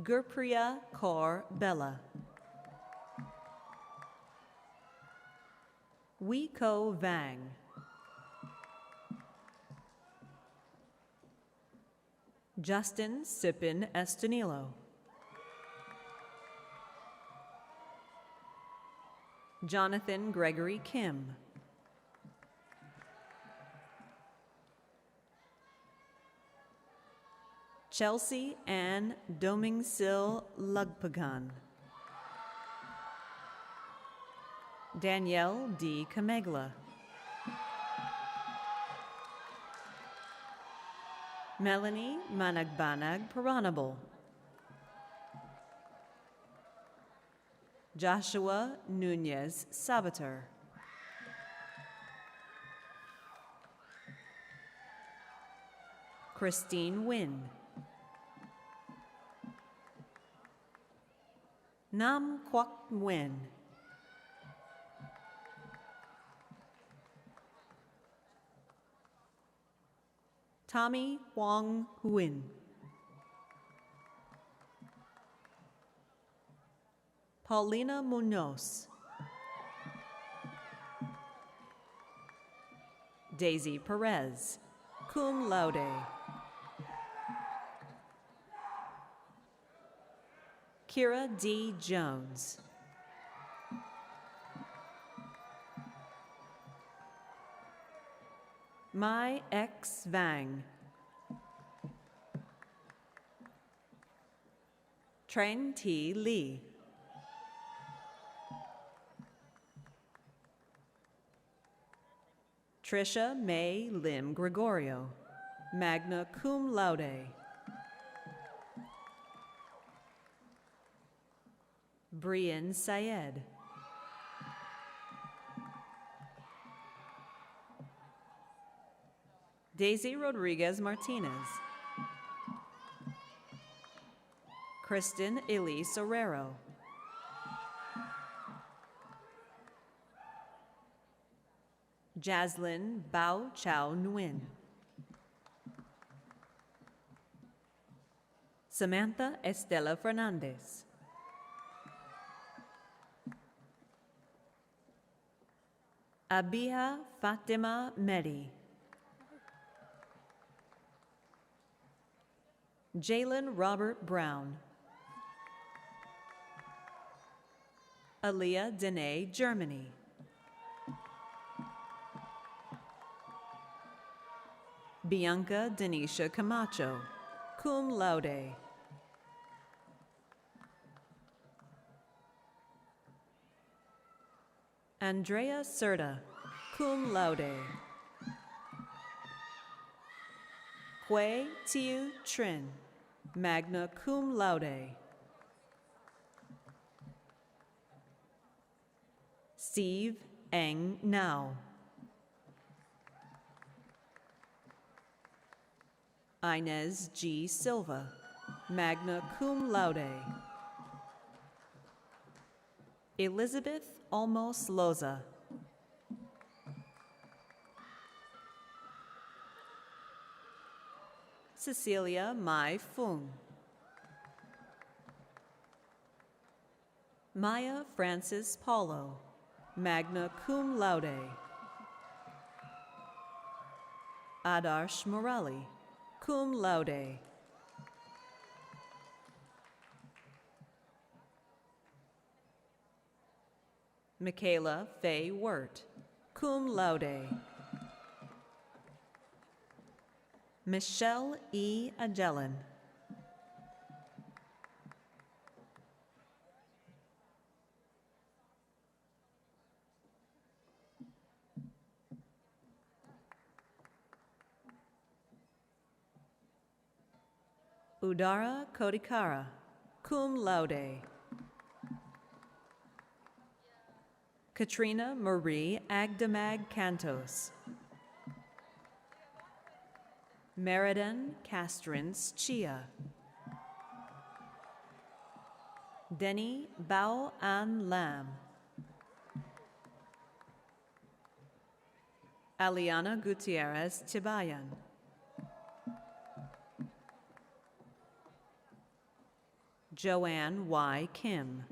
Gurpriya Kaur Bella. Wee Ko Vang. Justin Sipin Estanilo. Jonathan Gregory Kim. Chelsea Ann Domingsil Lugpagan. Danielle D. Kamegla. Melanie Managbanag Paranable. Joshua Nunez Sabater. Christine Wynn. Nam Kwok Nguyen. Tommy Wong Huyen. Paulina Munoz. Daisy Perez, cum laude. Kira D. Jones. Mai X. Vang. Tran T. Lee. Trisha May Lim Gregorio, magna cum laude. Brian Syed. Daisy Rodriguez Martinez. Kristen Elise Herrero. Jaslyn Bao Chao Nguyen. Samantha Estela Fernandez. Abiha Fatima Mehdi. Jalen Robert Brown. Aaliyah Dene Germany. Bianca Denisha Camacho, cum laude. Andrea Serta, cum laude. Hui Tiu Trin, magna cum laude. Steve Eng Now. Inez G. Silva, magna cum laude. Elizabeth Olmos Loza. Cecilia Mai Fung. Maya Francis Paulo, magna cum laude. Adarsh Morali, cum laude. Michaela Faye Wirt, cum laude. Michelle E. Agellan. Udara Kodikara, cum laude. Katrina Marie Agdamag Cantos. Meriden Castrins Chia. Denny Bao An Lam. Aliana Gutierrez Tibayan. Joanne Y. Kim.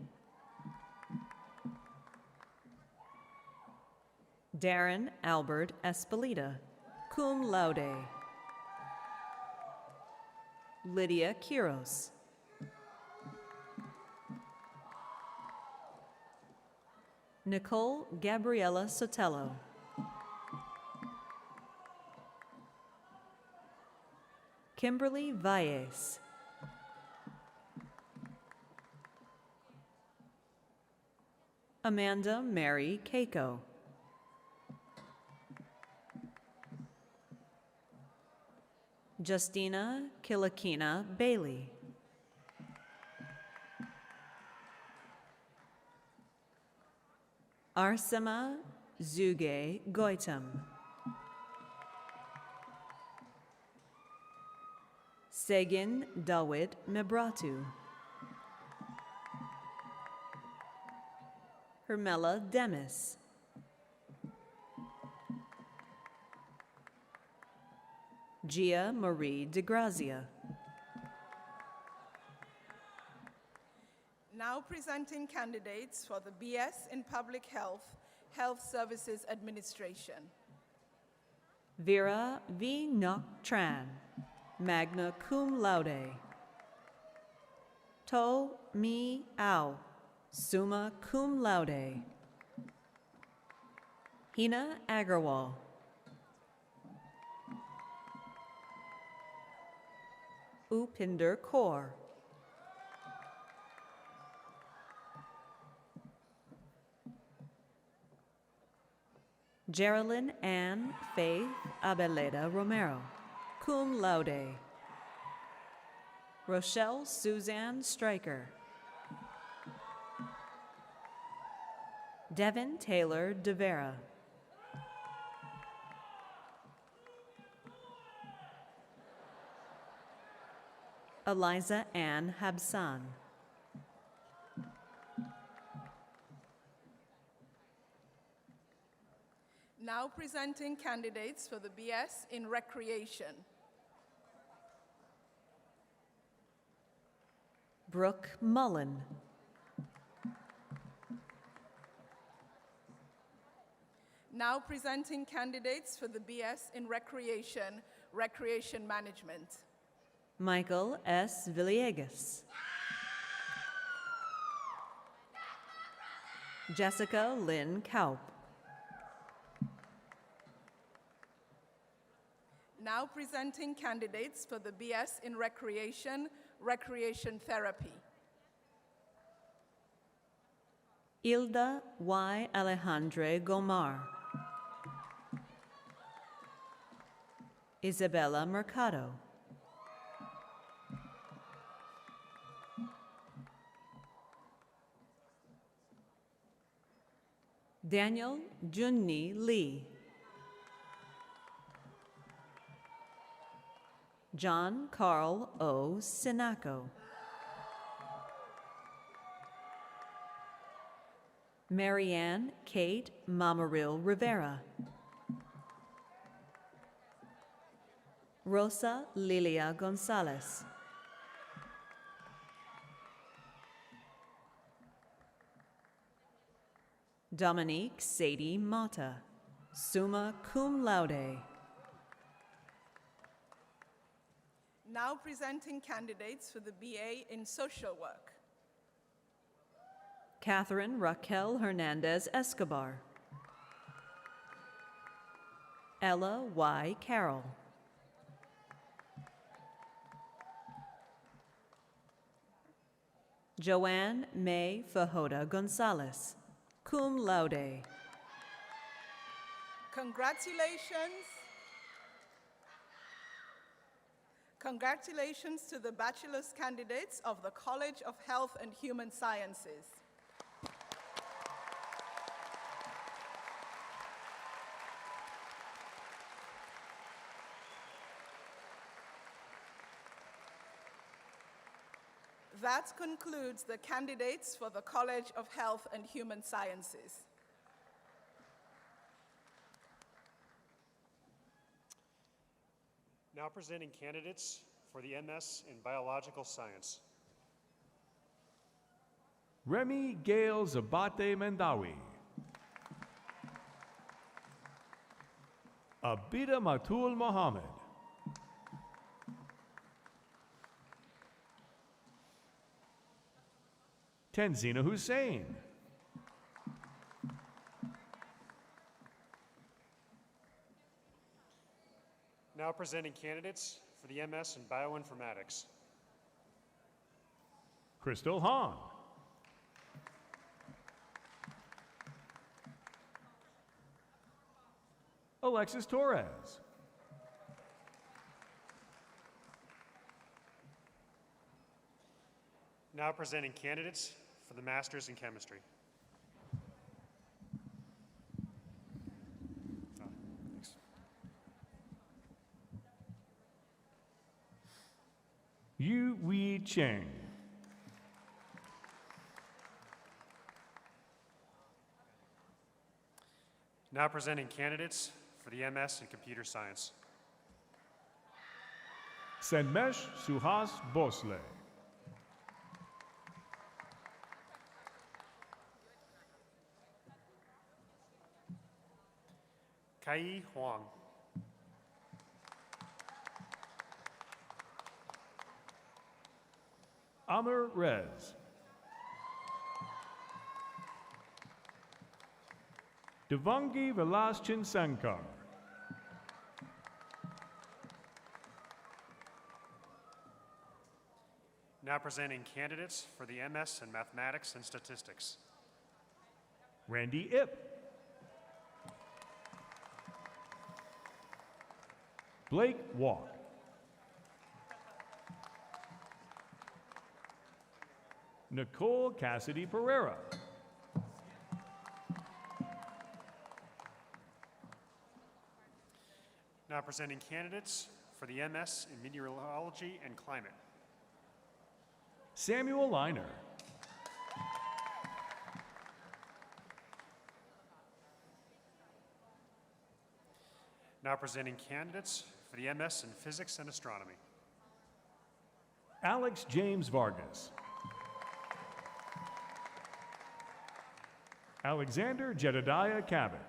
Darren Albert Espelita, cum laude. Lydia Quiros. Nicole Gabriela Sotelo. Kimberly Valles. Amanda Mary Keiko. Justina Kilakina Bailey. Arsema Zuge Goitam. Segin Dawit Mebratu. Hermela Demis. Gia Marie DeGrazia. Now presenting candidates for the BS in Public Health, Health Services Administration. Vera V. Ngoc Tran, magna cum laude. To Mi Ao, summa cum laude. Hina Agarwal. Upinder Kaur. Geraldine Ann Faith Abeleda Romero, cum laude. Rochelle Suzanne Stryker. Devin Taylor De Vera. Eliza Ann Habsan. Now presenting candidates for the BS in Recreation. Brooke Mullen. Now presenting candidates for the BS in Recreation, Recreation Management. Michael S. Villegas. Jessica Lynn Kaup. Now presenting candidates for the BS in Recreation, Recreation Therapy. Hilda Y. Alejandre Gomar. Isabella Mercado. Daniel Junni Lee. John Carl O. Sinaco. Marianne Kate Mamaril Rivera. Rosa Lilia Gonzalez. Dominique Sadie Mata, summa cum laude. Now presenting candidates for the BA in Social Work. Catherine Raquel Hernandez Escobar. Ella Y. Carroll. Joanne May Fajota Gonzalez, cum laude. Congratulations. Congratulations to the Bachelors candidates of the College of Health and Human Sciences. That concludes the candidates for the College of Health and Human Sciences. Now presenting candidates for the MS in Biological Science. Remy Gail Zabate Mendawi. Abida Matul Mohammed. Tenzina Hussein. Now presenting candidates for the MS in Bioinformatics. Crystal Hahn. Alexis Torres. Now presenting candidates for the Masters in Chemistry. Thanks. Yu Wei Cheng. Now presenting candidates for the MS in Computer Science. Senmesh Suhas Bosle. Kai Huang. Amr Rez. Devangi Vilaschin Sankar. Now presenting candidates for the MS in Mathematics and Statistics. Randy Ip. Blake Walk. Nicole Cassidy Pereira. Now presenting candidates for the MS in Meteorology and Climate. Samuel Liner. Now presenting candidates for the MS in Physics and Astronomy. Alex James Vargas. Alexander Jedediah Cabot.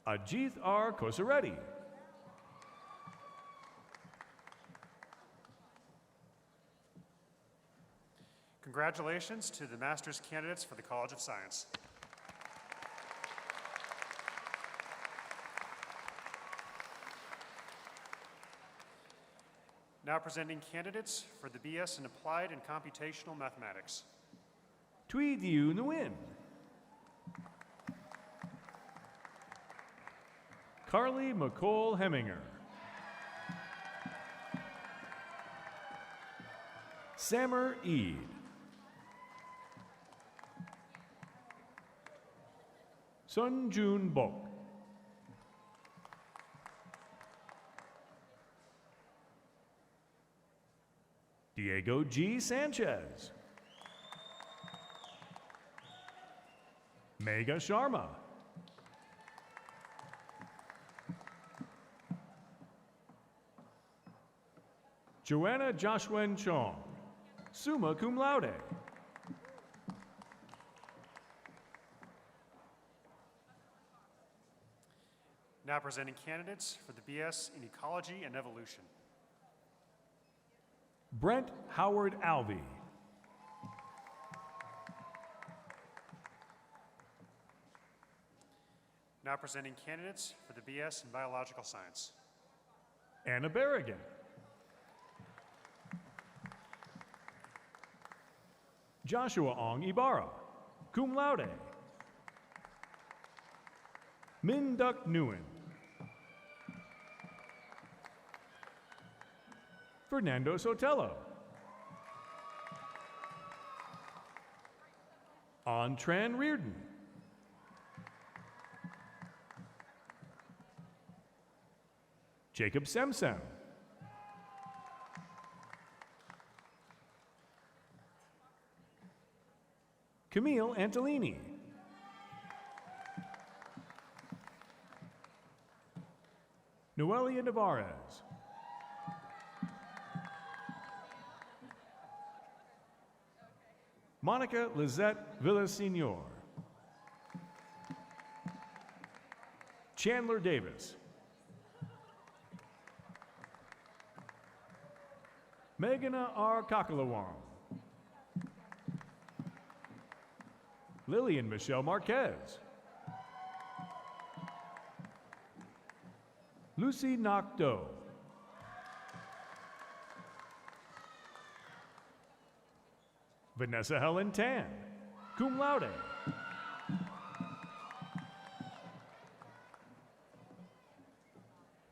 Ajith R. Kosaretti. Congratulations to the master's candidates for the College of Science. Now presenting candidates for the BS in Applied and Computational Mathematics. Tui Diu Nguyen. Carly McCall Heminger. Samer Eid. Sun Jun Bok. Diego G. Sanchez. Megha Sharma. Joanna Joshuen Chong, summa cum laude. Now presenting candidates for the BS in Ecology and Evolution. Brent Howard Alvey. Now presenting candidates for the BS in Biological Science. Anna Berrigan. Joshua Ong Ibarra, cum laude. Min Duck Nguyen. Fernando Sotelo. Antran Reardon. Jacob Semsem. Camille Antolini. Noelia Navarez. Monica Lizette Villasenor. Chandler Davis. Meghana R. Kakalawam. Lillian Michelle Marquez. Lucy Nakdo. Vanessa Helen Tan, cum laude.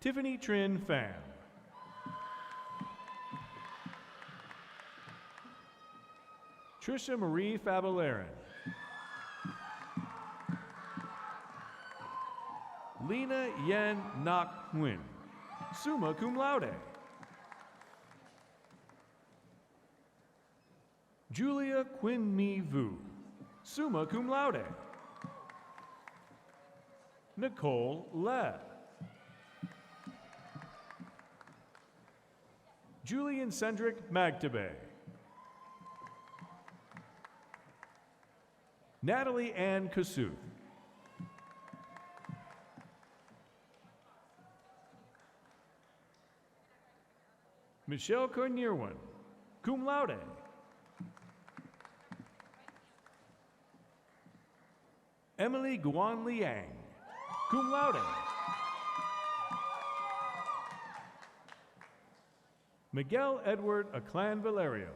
Tiffany Trin Pham. Trisha Marie Fabalaren. Lena Yen Nak Nguyen, summa cum laude. Julia Quinn Mi Vu, summa cum laude. Nicole Le. Julian Cendric Magtabe. Natalie Ann Kasuth. Michelle Kornirwan, cum laude. Emily Guan Liang, cum laude. Miguel Edward Aclan Valerio.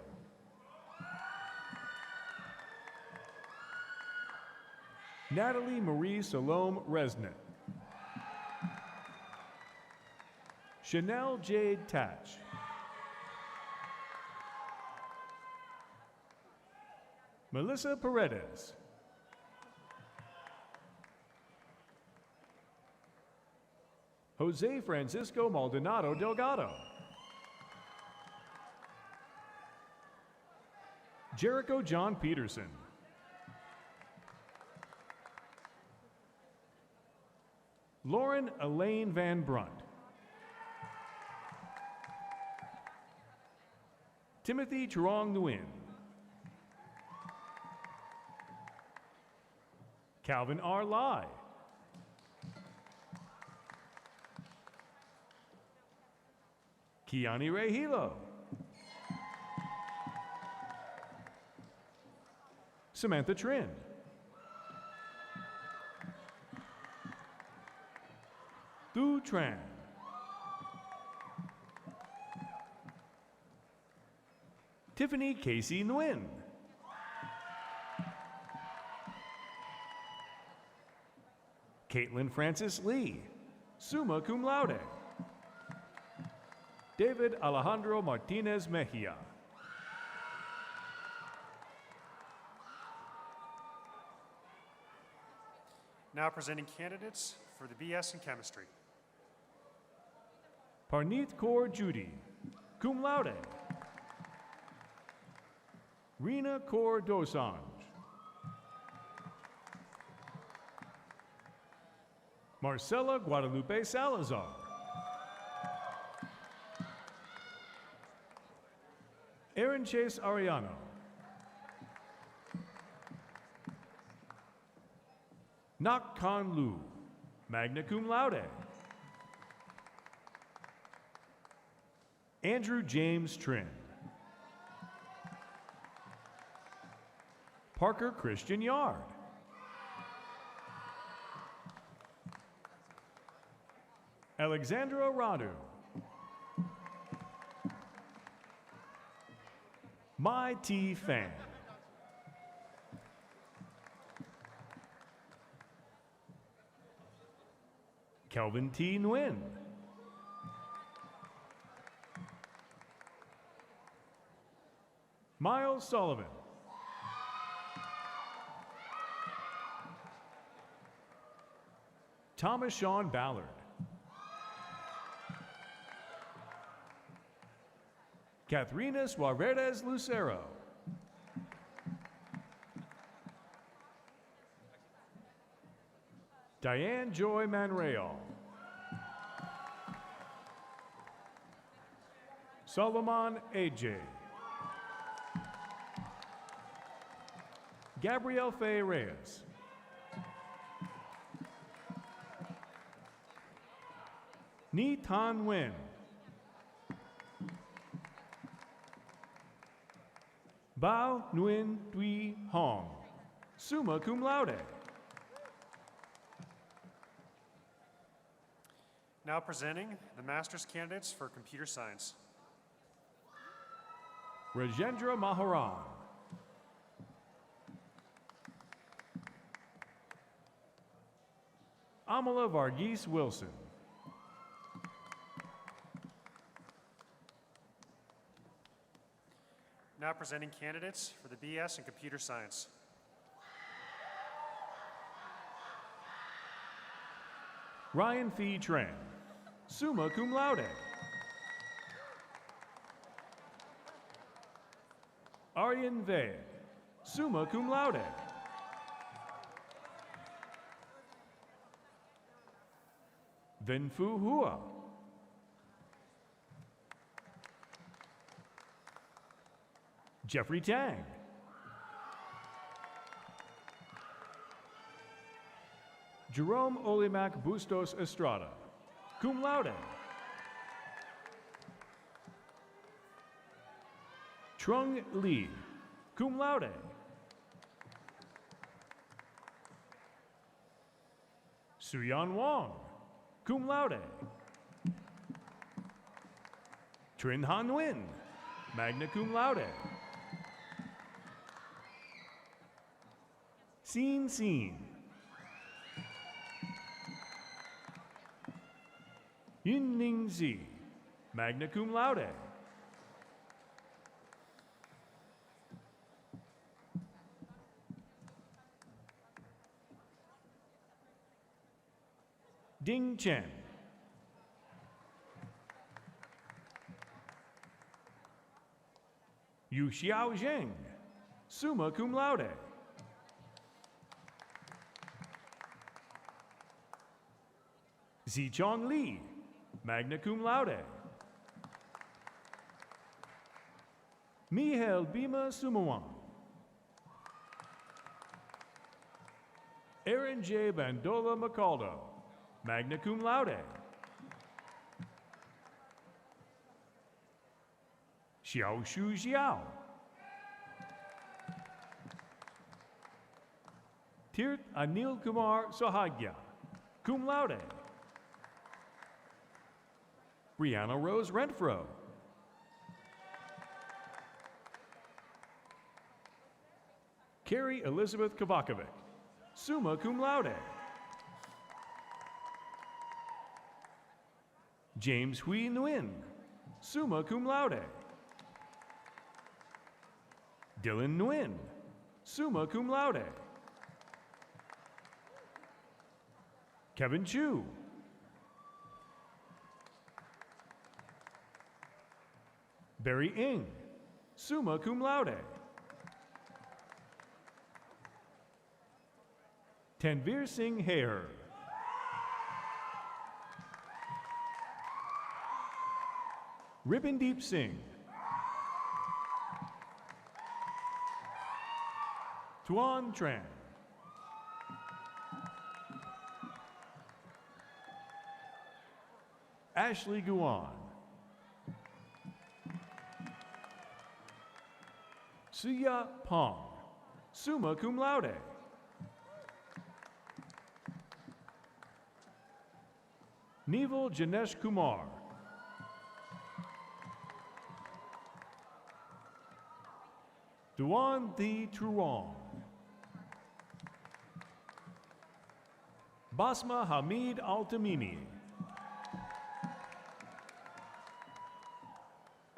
Natalie Marie Salome Resnick. Chanel Jade Tatch. Melissa Paredes. Jose Francisco Maldonado Delgado. Jericho John Peterson. Lauren Elaine Van Brunt. Timothy Truong Nguyen. Calvin R. Lai. Kiani Ray Hilo. Samantha Trin. Thu Tran. Tiffany Casey Nguyen. Caitlin Francis Lee, summa cum laude. David Alejandro Martinez Mejia. Now presenting candidates for the BS in Chemistry. Parneeth Kaur Judy, cum laude. Rena Kaur Dosanjh. Marcela Guadalupe Salazar. Aaron Chase Ariano. Nak Khan Lu, magna cum laude. Andrew James Trin. Parker Christian Yard. Alexandra Radu. Mai T. Fan. Kelvin T. Nguyen. Miles Sullivan. Thomas Sean Ballard. Katharina Suarez Lucero. Diane Joy Manreal. Solomon A.J. Gabrielle Faye Reyes. Ni Tan Nguyen. Bao Nguyen Dui Hong, summa cum laude. Now presenting the master's candidates for computer science. Rajendra Maharan. Amala Varghese Wilson. Now presenting candidates for the BS in computer science. Ryan Phi Tran, summa cum laude. Aryan Vaid, summa cum laude. Vinh Phu Hua. Jeffrey Tang. Jerome Olimac Bustos Estrada, cum laude. Trung Lee, cum laude. Suyan Wong, cum laude. Trin Han Nguyen, magna cum laude. Scene. Yin Ning Zi, magna cum laude. Ding Chen. Yu Xiao Zheng, summa cum laude. Zichong Li, magna cum laude. Mihail Bima Sumawan. Aaron J. Bandola Macaldo, magna cum laude. Xiao Shu Xiao. Tirt Anil Kumar Sohagya, cum laude. Brianna Rose Renfro. Carrie Elizabeth Kavakovic, summa cum laude. James Hui Nguyen, summa cum laude. Dylan Nguyen, summa cum laude. Kevin Chu. Barry Ng, summa cum laude. Tanvir Singh Heher. Ribindeep Singh. Tuan Tran. Ashley Guan. Suya Pong, summa cum laude. Neval Janesh Kumar. Duan Thi Truong. Basma Hamid Al-Tamimi.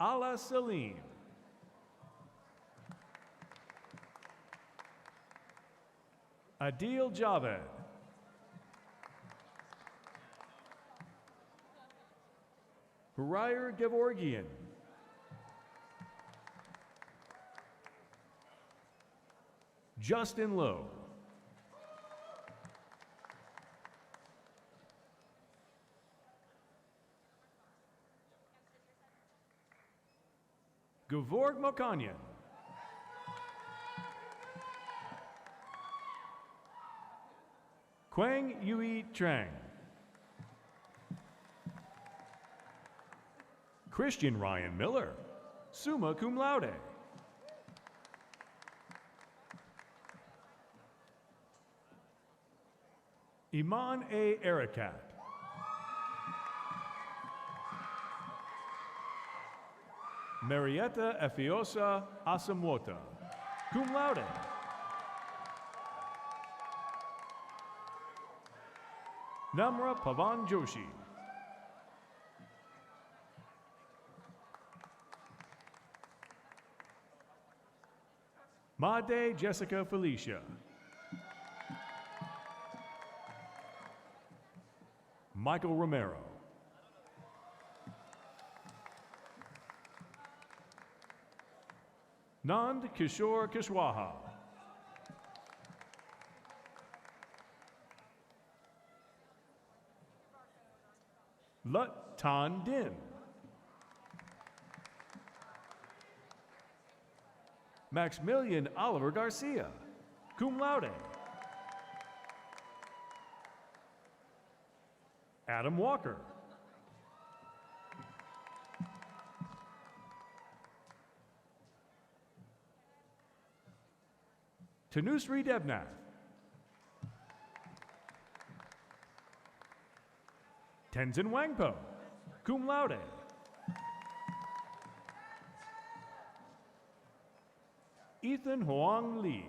Ala Salim. Adil Javed. Hurayr Gevorgian. Justin Lowe. Gevorg Mokanyan. Quang Yui Trang. Christian Ryan Miller, summa cum laude. Iman A. Ericat. Marietta Efiosa Asamuota, cum laude. Namra Pavan Joshi. Made Jessica Felicia. Michael Romero. Nand Kishore Kishwaha. Lut Tan Din. Maximilian Oliver Garcia, cum laude. Adam Walker. Tanusri Debnath. Tenzin Wangpo, cum laude. Ethan Huang Lee.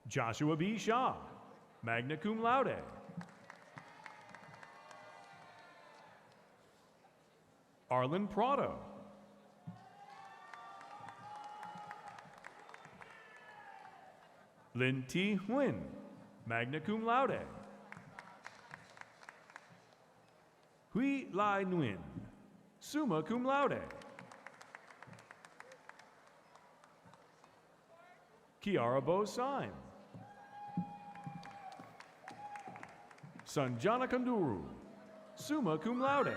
Joshua B. Shaw, magna cum laude. Arlen Prado. Lin T. Nguyen, magna cum laude. Hui Lai Nguyen, summa cum laude. Kiara Bo Syme. Sanjana Kanduru, summa cum laude.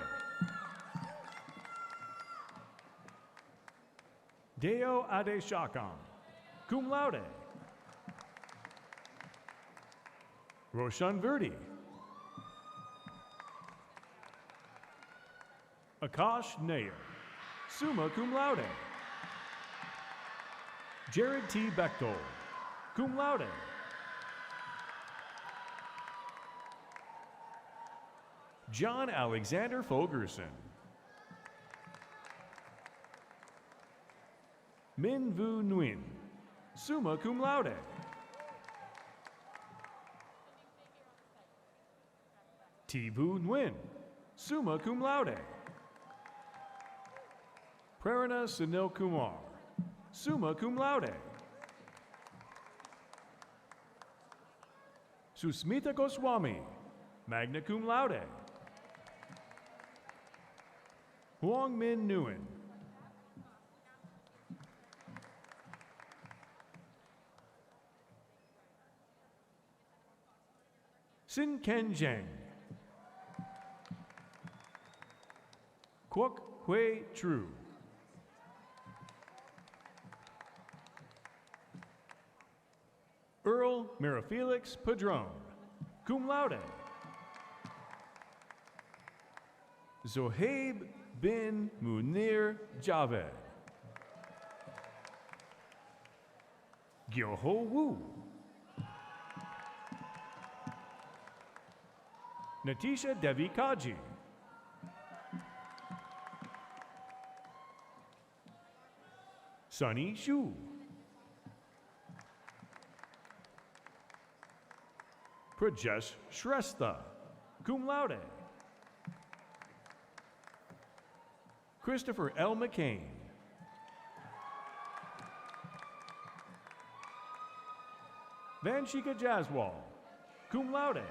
Deo Ade Shakam, cum laude. Roshan Verdi. Akash Nair, summa cum laude. Jared T. Bechtel, cum laude. John Alexander Fogerson. Min Vu Nguyen, summa cum laude. T. Vu Nguyen, summa cum laude. Prerana Sunil Kumar, summa cum laude. Susmita Goswami, magna cum laude. Huang Min Nguyen. Sin Ken Zheng. Kwok Hui Tru. Earl Mirafelix Padron, cum laude. Zohaib bin Munir Javed. Gyoho Wu. Natisha Devi Kaji. Sunny Shu. Prajesh Shrestha, cum laude. Christopher L. McCain. Vanshika Jaswal, cum laude.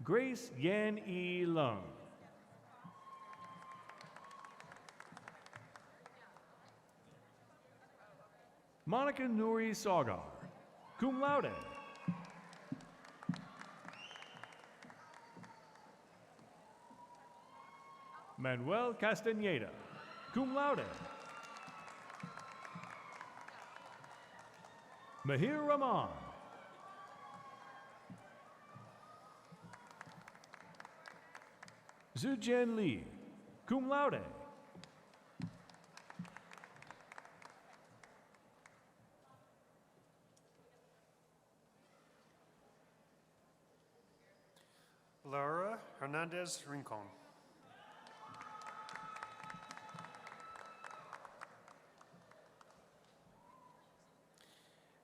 Grace Yan E. Lung. Monica Nuri Sagar, cum laude. Manuel Castañeda, cum laude. Mahir Rahman. Zujian Li, cum laude. Laura Hernandez Rincon.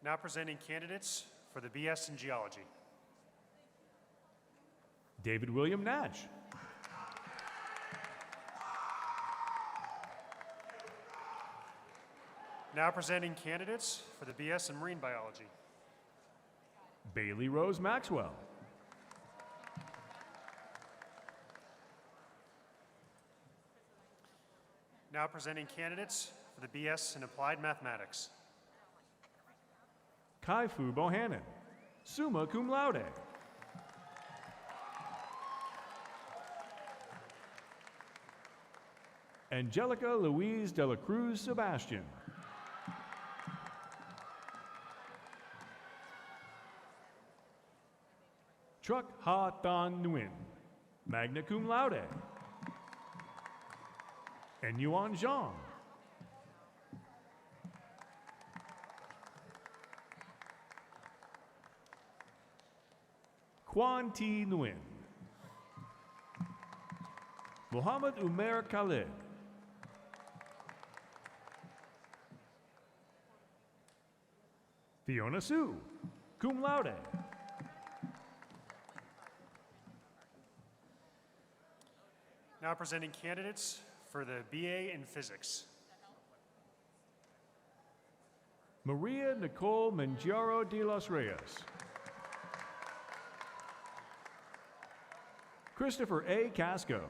Now presenting candidates for the BS in Geology. David William Nash. Now presenting candidates for the BS in Marine Biology. Bailey Rose Maxwell. Now presenting candidates for the BS in Applied Mathematics. Kai-Fu Bohannon, summa cum laude. Angelica Louise de la Cruz Sebastian. Truck Ha Tan Nguyen, magna cum laude. And Yuan Zhang. Quan T. Nguyen. Mohammed Umair Khalid. Fiona Su, cum laude. Now presenting candidates for the BA in Physics. Maria Nicole Mangiaro de los Reyes. Christopher A. Casco.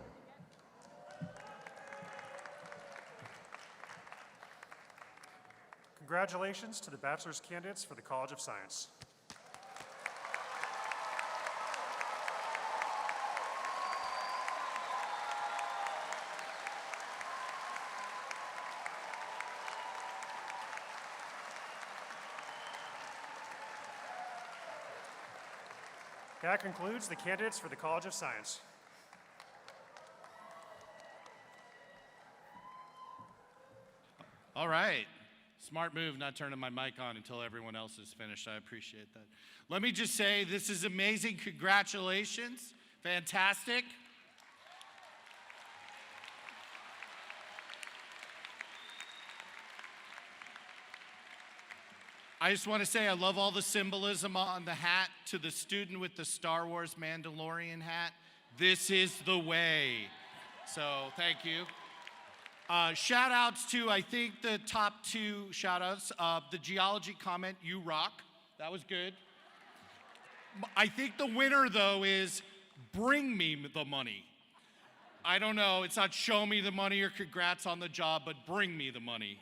Congratulations to the Bachelor's candidates for the College of Science. That concludes the candidates for the College of Science. All right. Smart move not turning my mic on until everyone else is finished. I appreciate that. Let me just say, this is amazing. Congratulations. Fantastic. I just want to say I love all the symbolism on the hat. To the student with the Star Wars Mandalorian hat, this is the way. So thank you. Shout outs to, I think, the top two shout outs. The geology comment, you rock. That was good. I think the winner, though, is bring me the money. I don't know, it's not show me the money or congrats on the job, but bring me the money.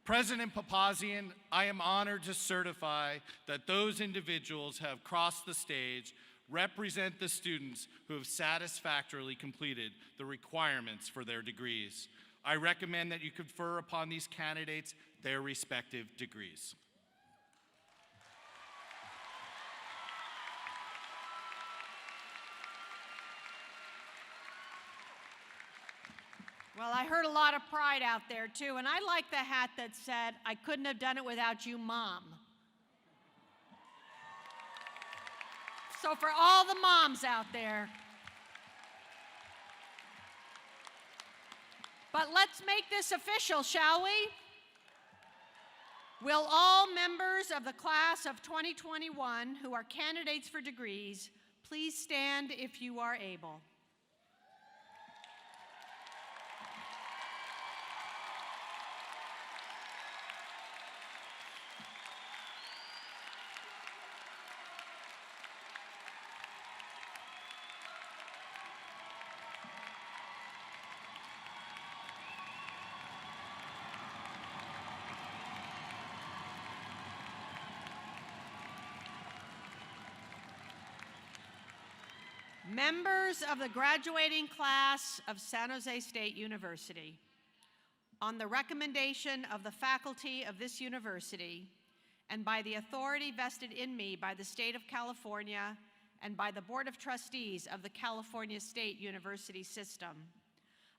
President Papasian, I am honored to certify that those individuals have crossed the stage, represent the students who have satisfactorily completed the requirements for their degrees. I recommend that you confer upon these candidates their respective degrees. Well, I heard a lot of pride out there, too, and I like the hat that said, I couldn't have done it without you, Mom. So for all the moms out there, but let's make this official, shall we? Will all members of the class of 2021 who are candidates for degrees please stand if you are able? Members of the graduating class of San Jose State University, on the recommendation of the faculty of this university and by the authority vested in me by the state of California and by the Board of Trustees of the California State University System,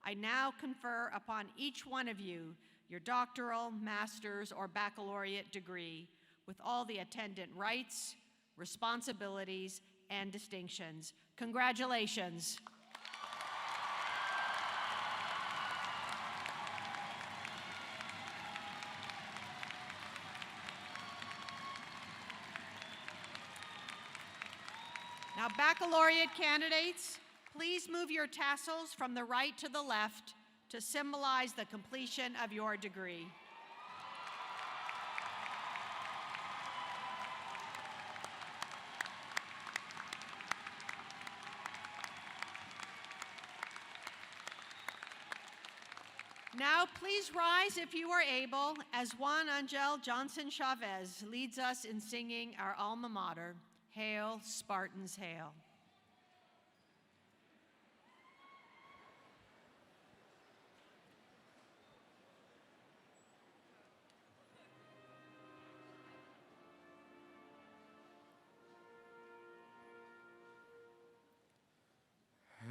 I now confer upon each one of you your doctoral, master's, or baccalaureate degree with all the attendant rights, responsibilities, and distinctions. Congratulations. Now, baccalaureate candidates, please move your tassels from the right to the left to symbolize the completion of your degree. Now, please rise if you are able as Juan Angel Johnson Chavez leads us in singing our alma mater, Hail, Spartans, Hail.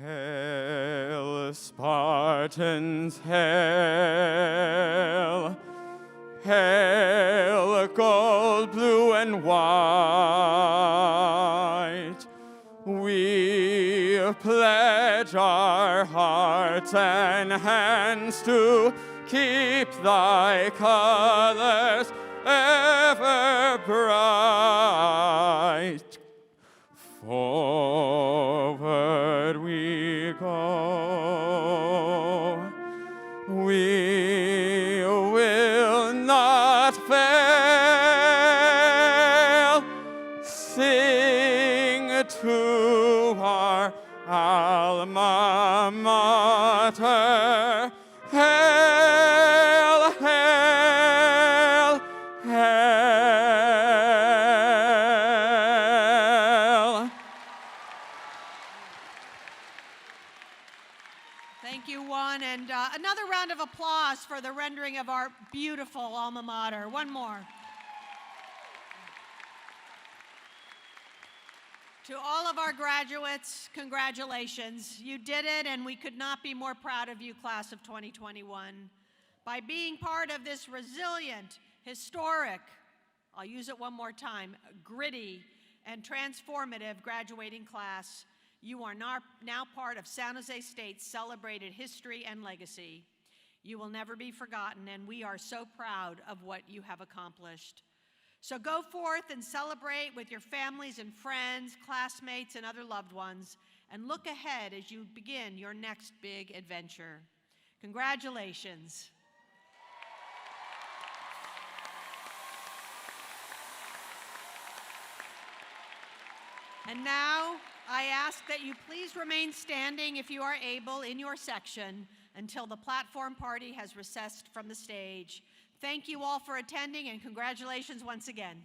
Hail, Spartans, hail! Hail, gold, blue, and white! We pledge our hearts and hands to keep thy colors ever bright. Forward we go, we will not fail. Sing to our alma mater, hail, hail, hail. Thank you, Juan, and another round of applause for the rendering of our beautiful alma mater. One more. To all of our graduates, congratulations. You did it, and we could not be more proud of you, class of 2021. By being part of this resilient, historic, I'll use it one more time, gritty, and transformative graduating class, you are now part of San Jose State's celebrated history and legacy. You will never be forgotten, and we are so proud of what you have accomplished. So go forth and celebrate with your families and friends, classmates, and other loved ones, and look ahead as you begin your next big adventure. Congratulations. And now, I ask that you please remain standing if you are able in your section until the platform party has recessed from the stage. Thank you all for attending, and congratulations once again.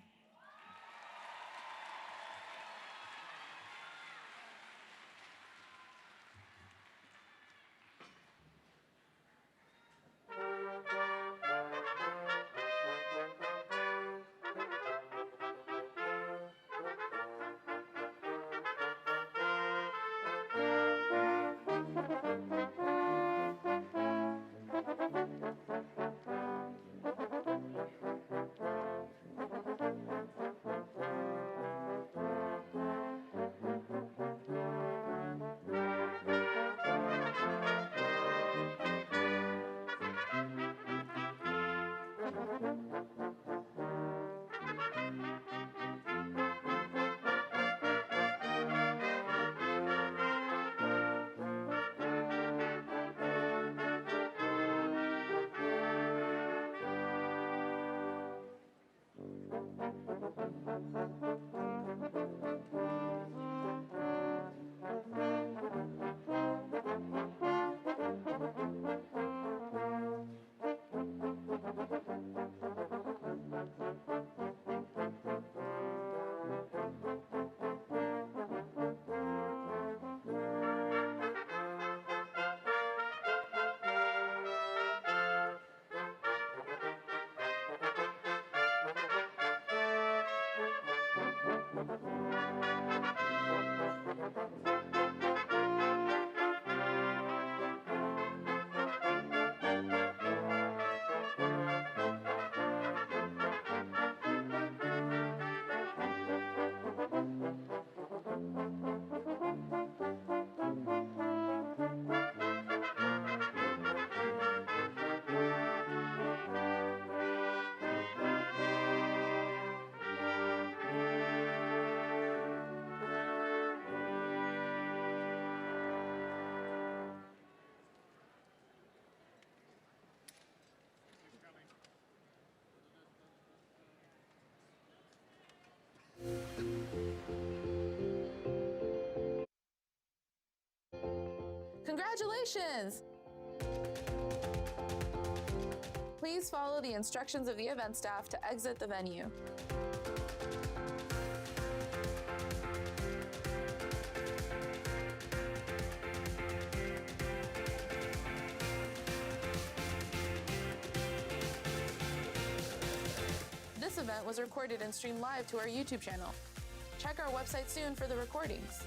Congratulations! Please follow the instructions of the event staff to exit the venue. This event was recorded and streamed live to our YouTube channel. Check our website soon for the recordings.